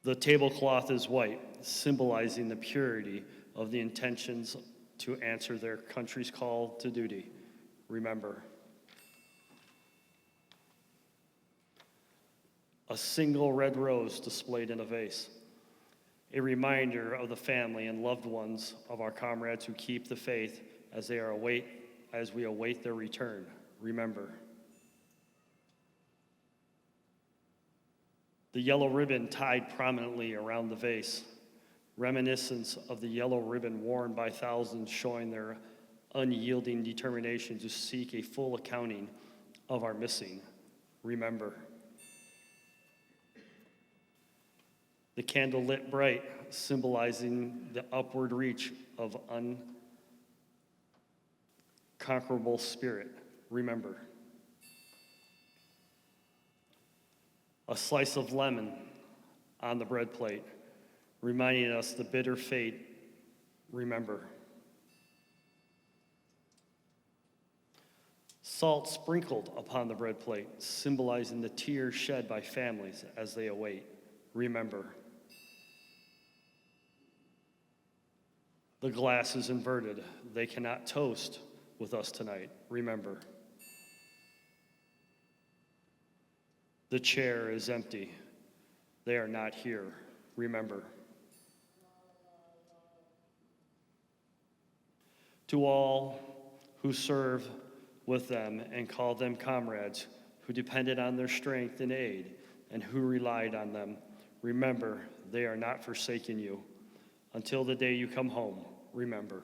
The tablecloth is white, symbolizing the purity of the intentions to answer their country's call to duty. Remember. A single red rose displayed in a vase. A reminder of the family and loved ones of our comrades who keep the faith as we await their return. Remember. The yellow ribbon tied prominently around the vase, reminiscence of the yellow ribbon worn by thousands showing their unyielding determination to seek a full accounting of our missing. Remember. The candle lit bright, symbolizing the upward reach of unconquerable spirit. Remember. A slice of lemon on the bread plate, reminding us the bitter fate. Remember. Salt sprinkled upon the bread plate, symbolizing the tears shed by families as they await. Remember. The glass is inverted. They cannot toast with us tonight. Remember. The chair is empty. They are not here. Remember. To all who serve with them and call them comrades, who depended on their strength and aid, and who relied on them, remember, they are not forsaking you. Until the day you come home, remember.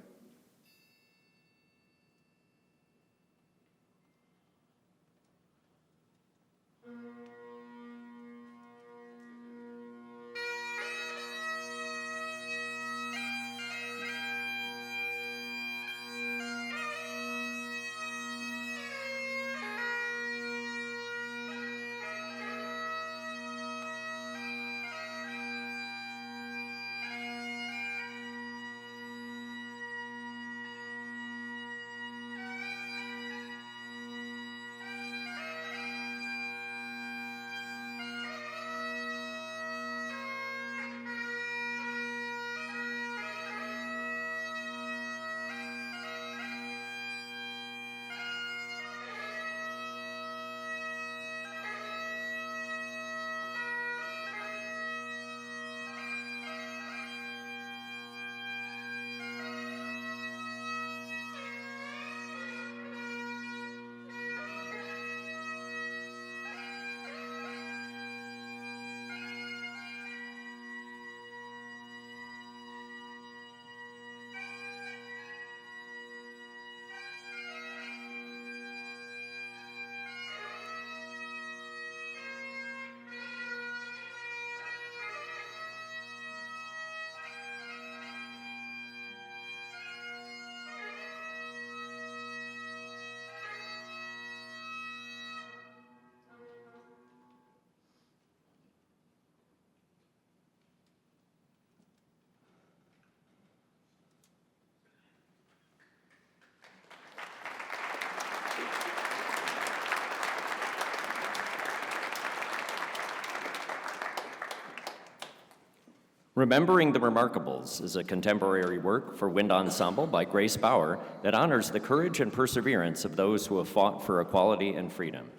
Remembering the Remarkables is a contemporary work for wind ensemble by Grace Bauer that honors the courage and perseverance of those who have fought for equality and freedom.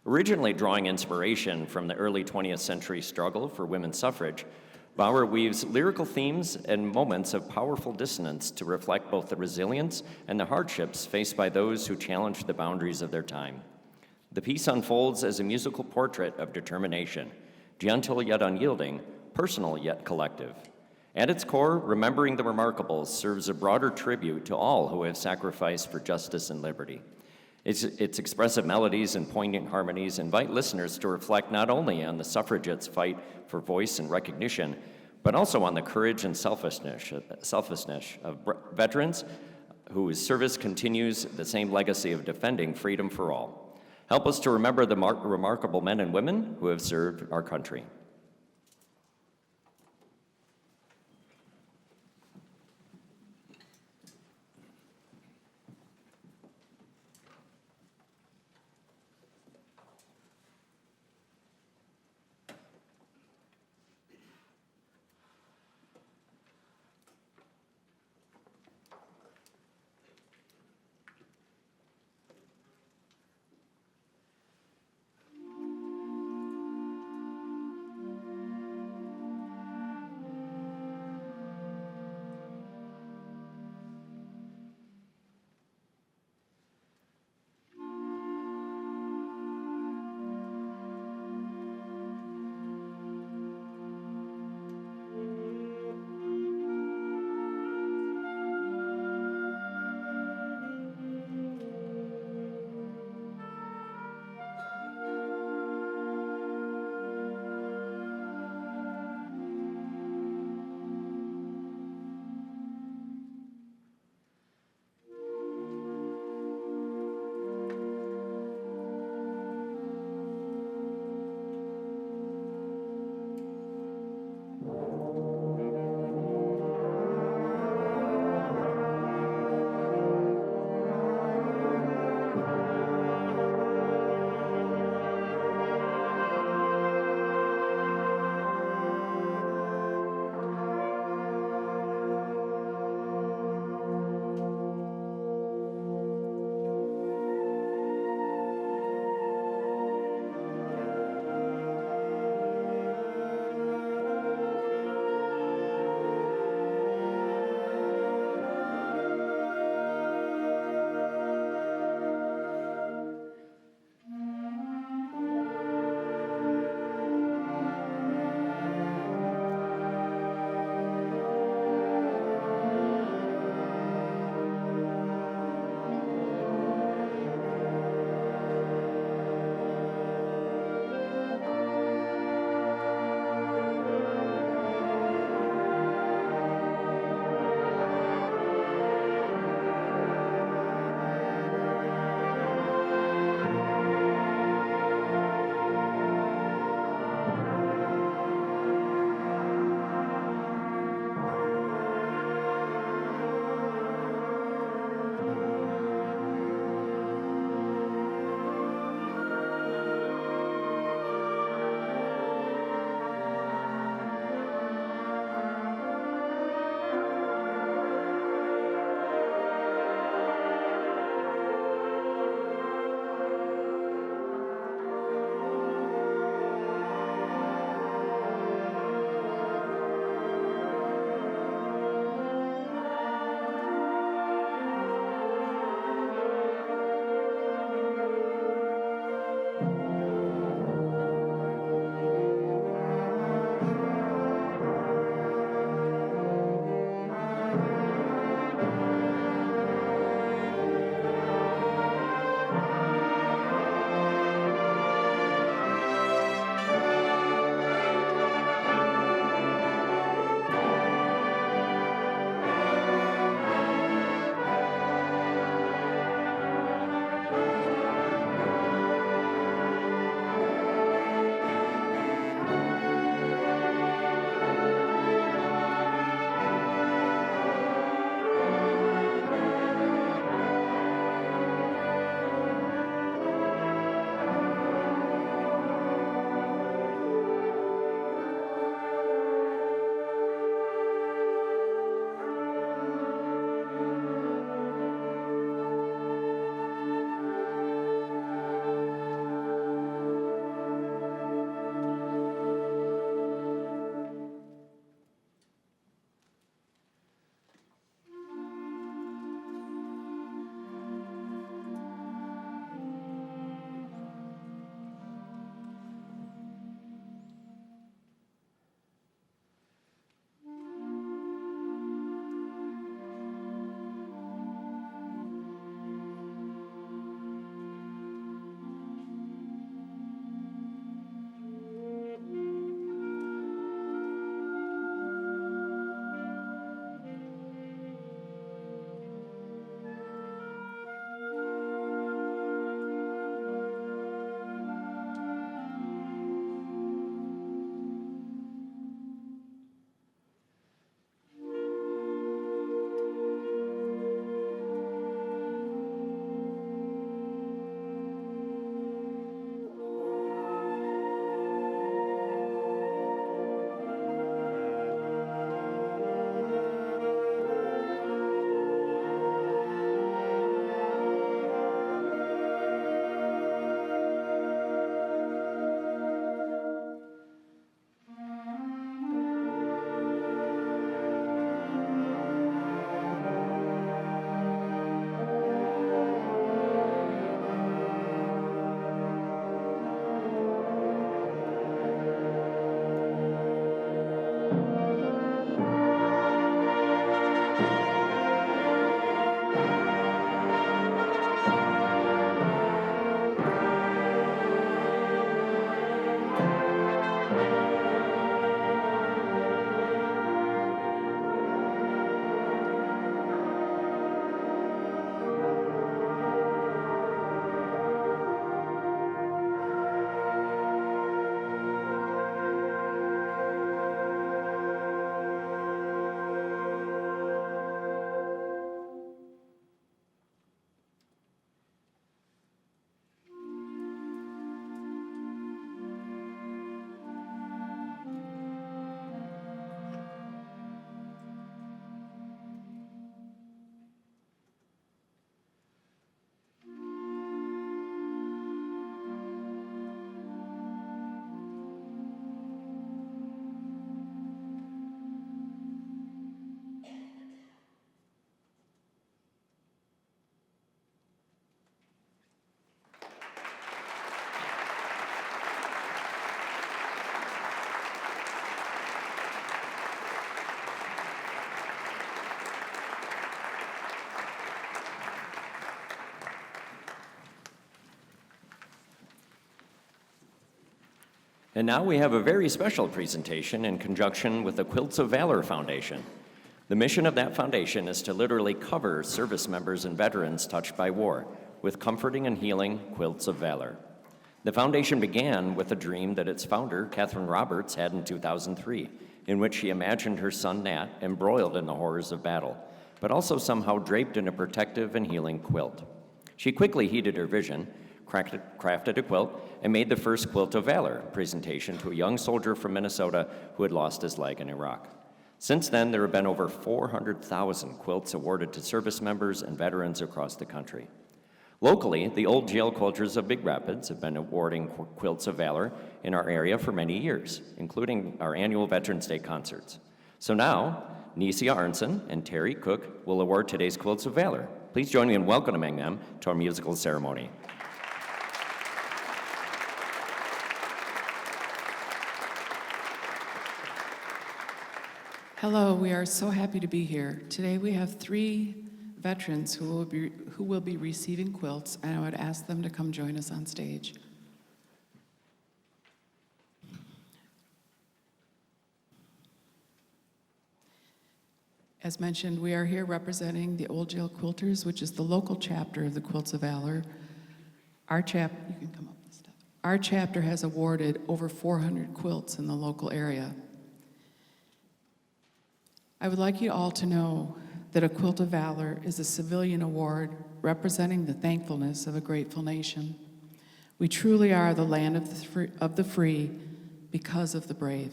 Originally drawing inspiration from the early 20th century struggle for women's suffrage, Bauer weaves lyrical themes and moments of powerful dissonance to reflect both the resilience and the hardships faced by those who challenged the boundaries of their time. The piece unfolds as a musical portrait of determination, gentle yet unyielding, personal yet collective. At its core, Remembering the Remarkables serves a broader tribute to all who have sacrificed for justice and liberty. Its expressive melodies and poignant harmonies invite listeners to reflect not only on the suffragettes' fight for voice and recognition, but also on the courage and selflessness of veterans whose service continues the same legacy of defending freedom for all. Help us to remember the remarkable men and women who have served our country. And now we have a very special presentation in conjunction with the Quilts of Valor Foundation. The mission of that foundation is to literally cover service members and veterans touched by war with comforting and healing quilts of valor. The foundation began with a dream that its founder, Catherine Roberts, had in 2003, in which she imagined her son Nat embroiled in the horrors of battle, but also somehow draped in a protective and healing quilt. She quickly heeded her vision, crafted a quilt, and made the first Quilt of Valor presentation to a young soldier from Minnesota who had lost his leg in Iraq. Since then, there have been over 400,000 quilts awarded to service members and veterans across the country. Locally, the Old Jail Quilters of Big Rapids have been awarding Quilts of Valor in our area for many years, including our annual Veterans Day concerts. So now, Nisia Arnson and Terry Cook will award today's Quilts of Valor. Please join me in welcoming them to our musical ceremony.
Hello, we are so happy to be here. Today we have 3 veterans who will be receiving quilts, and I would ask them to come join us on stage. As mentioned, we are here representing the Old Jail Quilters, which is the local chapter of the Quilts of Valor. You can come up and stuff. Our chapter has awarded over 400 quilts in the local area. I would like you all to know that a Quilt of Valor is a civilian award representing the thankfulness of a grateful nation. We truly are the land of the free because of the brave.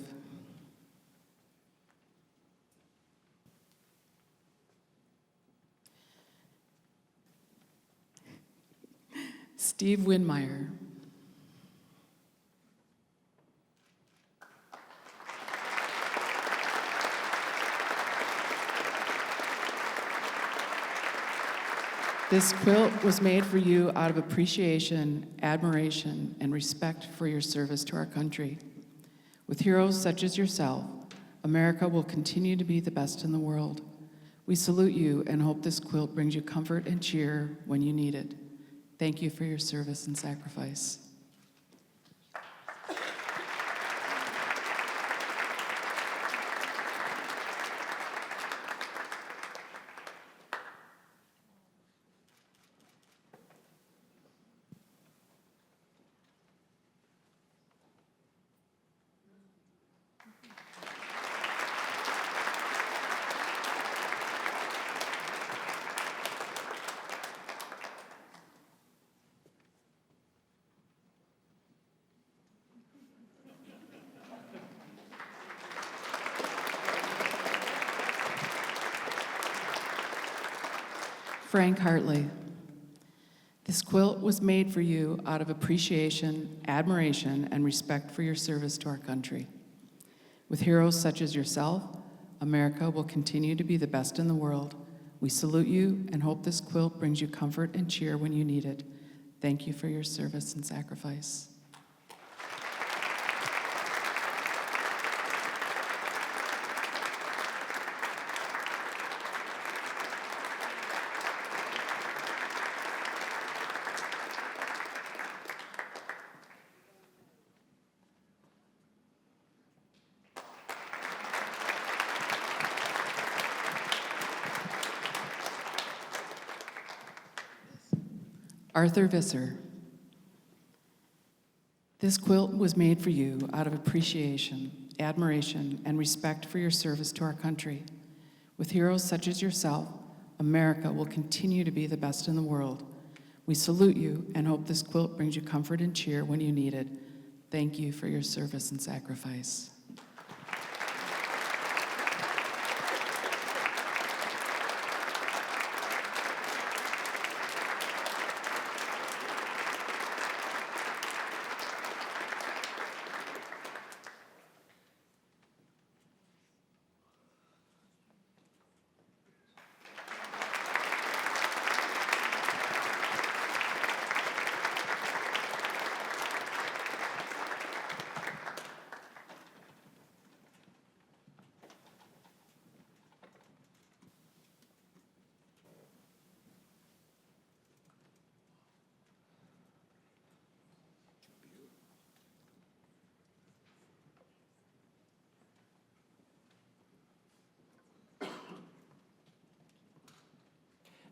Steve Winmeyer. This quilt was made for you out of appreciation, admiration, and respect for your service to our country. With heroes such as yourself, America will continue to be the best in the world. We salute you and hope this quilt brings you comfort and cheer when you need it. Thank you for your service and sacrifice. Frank Hartley. This quilt was made for you out of appreciation, admiration, and respect for your service to our country. With heroes such as yourself, America will continue to be the best in the world. We salute you and hope this quilt brings you comfort and cheer when you need it. Thank you for your service and sacrifice. Arthur Visser. This quilt was made for you out of appreciation, admiration, and respect for your service to our country. With heroes such as yourself, America will continue to be the best in the world. We salute you and hope this quilt brings you comfort and cheer when you need it. Thank you for your service and sacrifice.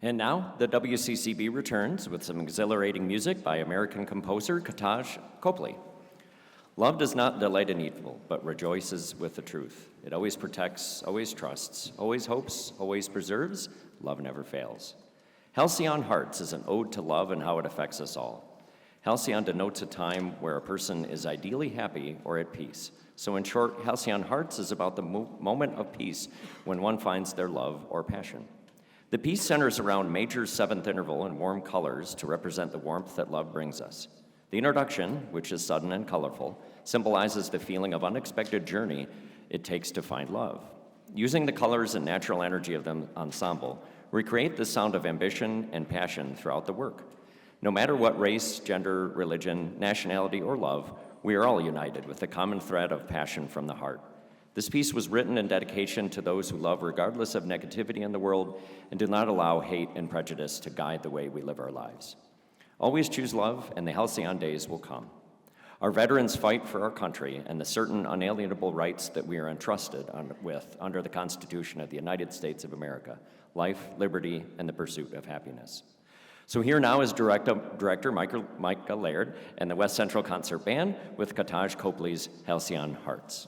And now, the WCCB returns with some exhilarating music by American composer Kataj Copley. Love does not delight in evil, but rejoices with the truth. It always protects, always trusts, always hopes, always preserves. Love never fails. Halcyon Hearts is an ode to love and how it affects us all. Halcyon denotes a time where a person is ideally happy or at peace. So in short, Halcyon Hearts is about the moment of peace when one finds their love or passion. The piece centers around major seventh interval and warm colors to represent the warmth that love brings us. The introduction, which is sudden and colorful, symbolizes the feeling of unexpected journey it takes to find love. Using the colors and natural energy of the ensemble, we create the sound of ambition and passion throughout the work. No matter what race, gender, religion, nationality, or love, we are all united with the common thread of passion from the heart. This piece was written in dedication to those who love regardless of negativity in the world and do not allow hate and prejudice to guide the way we live our lives. Always choose love, and the halcyon days will come. Our veterans fight for our country and the certain unalienable rights that we are entrusted with under the Constitution of the United States of America: life, liberty, and the pursuit of happiness. So here now is Director Micah Laird and the West Central Concert Band with Kataj Copley's Halcyon Hearts.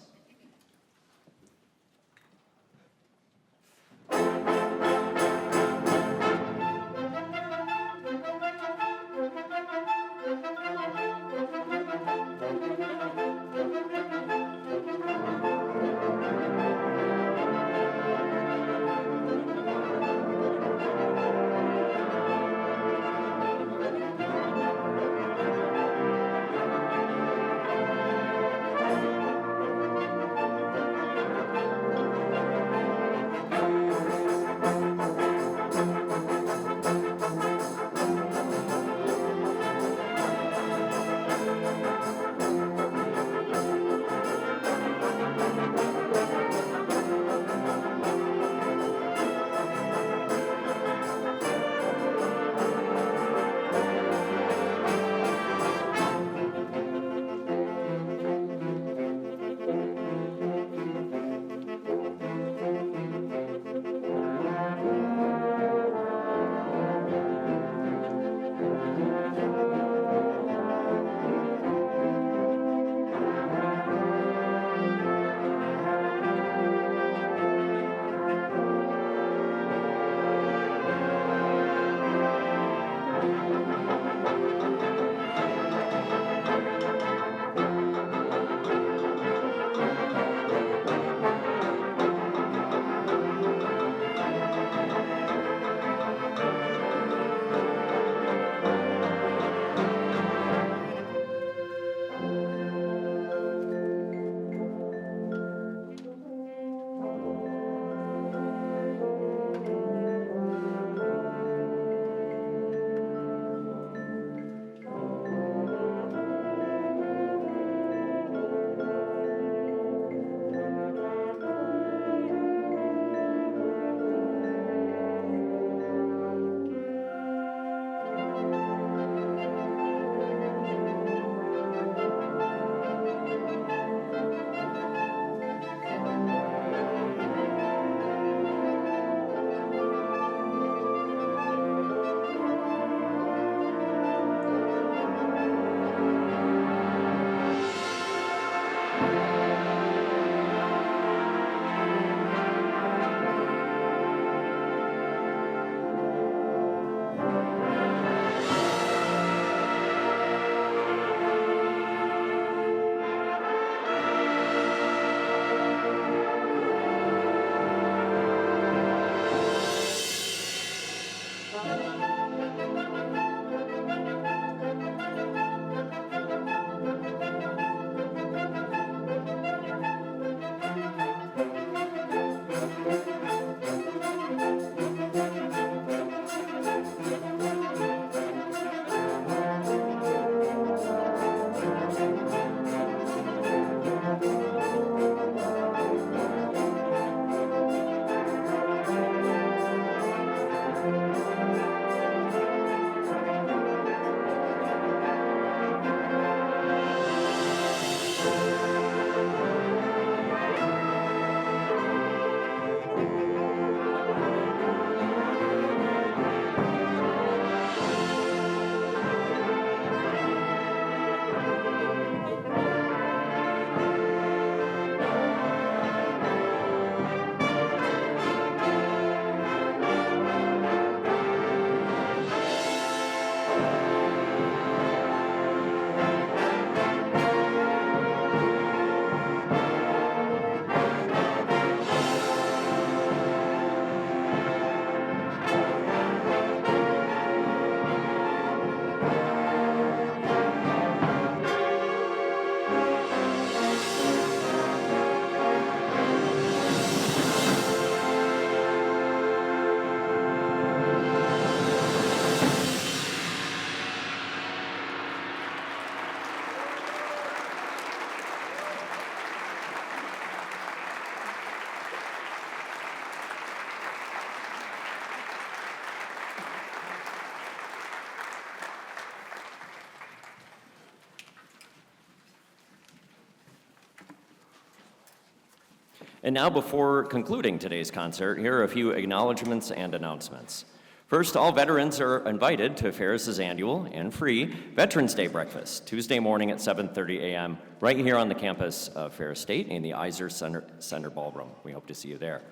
And now, before concluding today's concert, here are a few acknowledgments and announcements. First, all veterans are invited to Ferris's annual and free Veterans Day breakfast, Tuesday morning at 7:30 a.m., right here on the campus of Ferris State in the Iser Center Ballroom. We hope to see you there.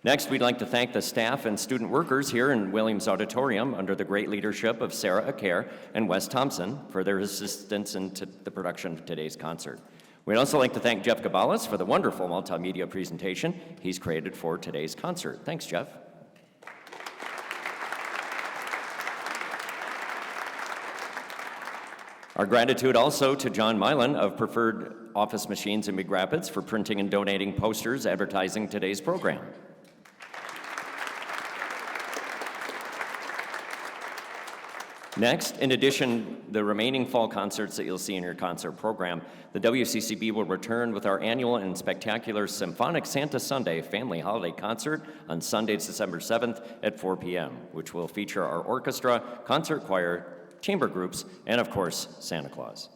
Next, we'd like to thank the staff and student workers here in Williams Auditorium under the great leadership of Sarah Aker and Wes Thompson for their assistance in the production of today's concert. We'd also like to thank Jeff Gabalis for the wonderful multimedia presentation he's created for today's concert. Thanks, Jeff. Our gratitude also to John Milan of Preferred Office Machines in Big Rapids for printing and donating posters advertising today's program. Next, in addition, the remaining fall concerts that you'll see in your concert program, the WCCB will return with our annual and spectacular Symphonic Santa Sunday Family Holiday Concert on Sunday, December 7th at 4 p.m., which will feature our orchestra, concert choir, chamber groups, and of course, Santa Claus.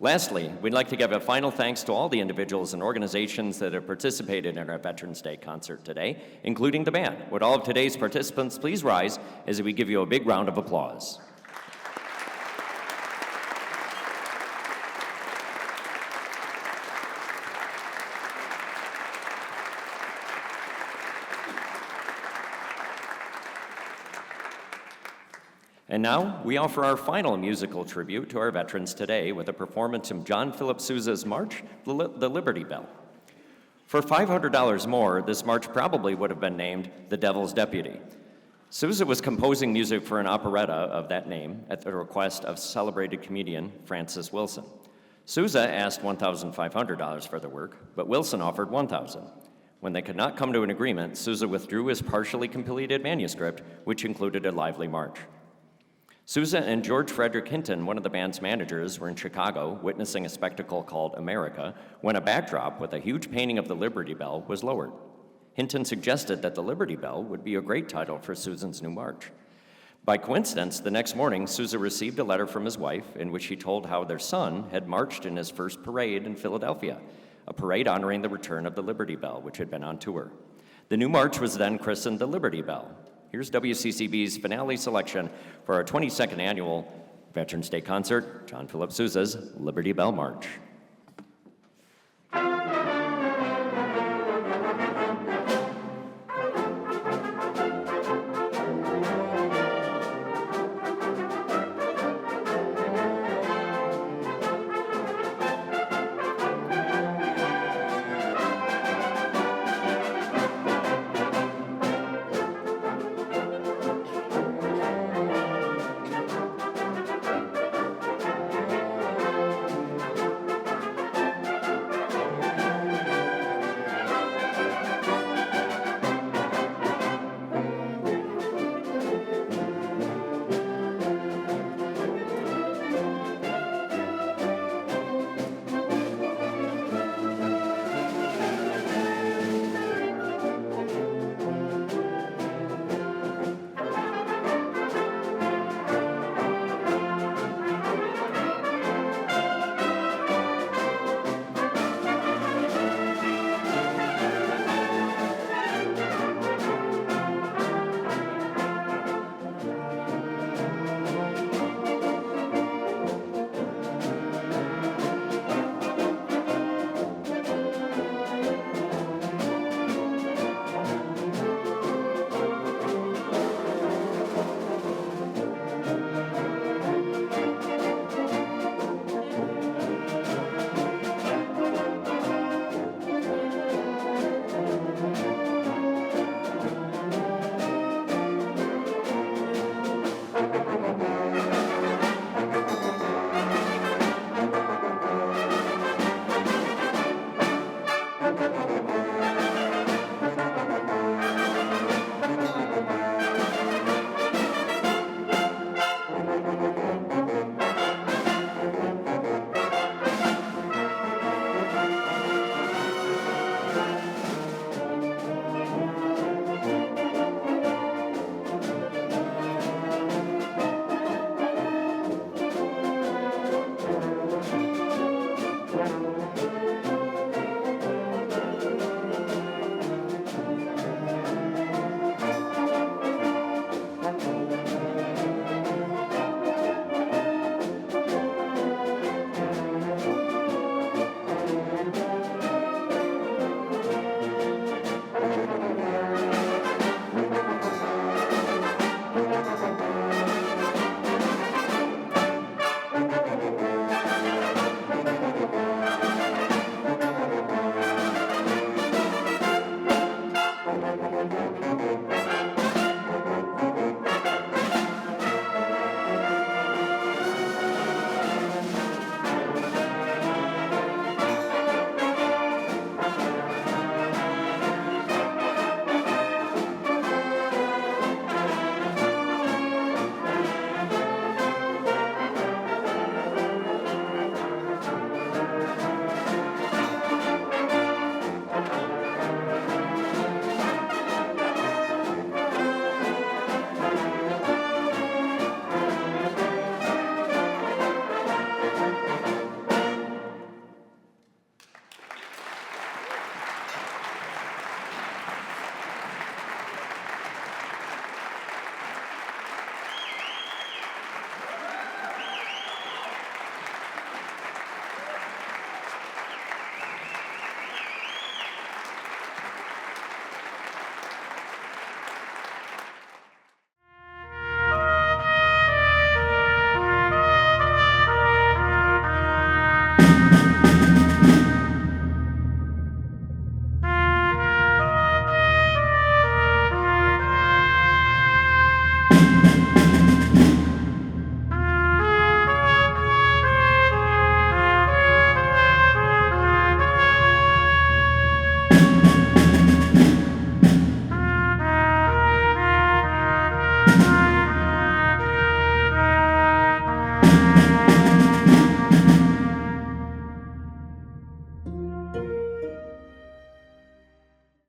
Lastly, we'd like to give a final thanks to all the individuals and organizations that have participated in our Veterans Day concert today, including the band. Would all of today's participants please rise as we give you a big round of applause. And now, we offer our final musical tribute to our veterans today with a performance of John Philip Sousa's march, The Liberty Bell. For $500 more, this march probably would have been named The Devil's Deputy. Sousa was composing music for an operetta of that name at the request of celebrated comedian Francis Wilson. Sousa asked $1,500 for the work, but Wilson offered $1,000. When they could not come to an agreement, Sousa withdrew his partially completed manuscript, which included a lively march. Sousa and George Frederick Hinton, one of the band's managers, were in Chicago witnessing a spectacle called America when a backdrop with a huge painting of the Liberty Bell was lowered. Hinton suggested that the Liberty Bell would be a great title for Susan's new march. By coincidence, the next morning, Sousa received a letter from his wife in which he told how their son had marched in his first parade in Philadelphia, a parade honoring the return of the Liberty Bell, which had been on tour. The new march was then christened the Liberty Bell. Here's WCCB's finale selection for our 22nd annual Veterans Day concert, John Philip Sousa's Liberty Bell March.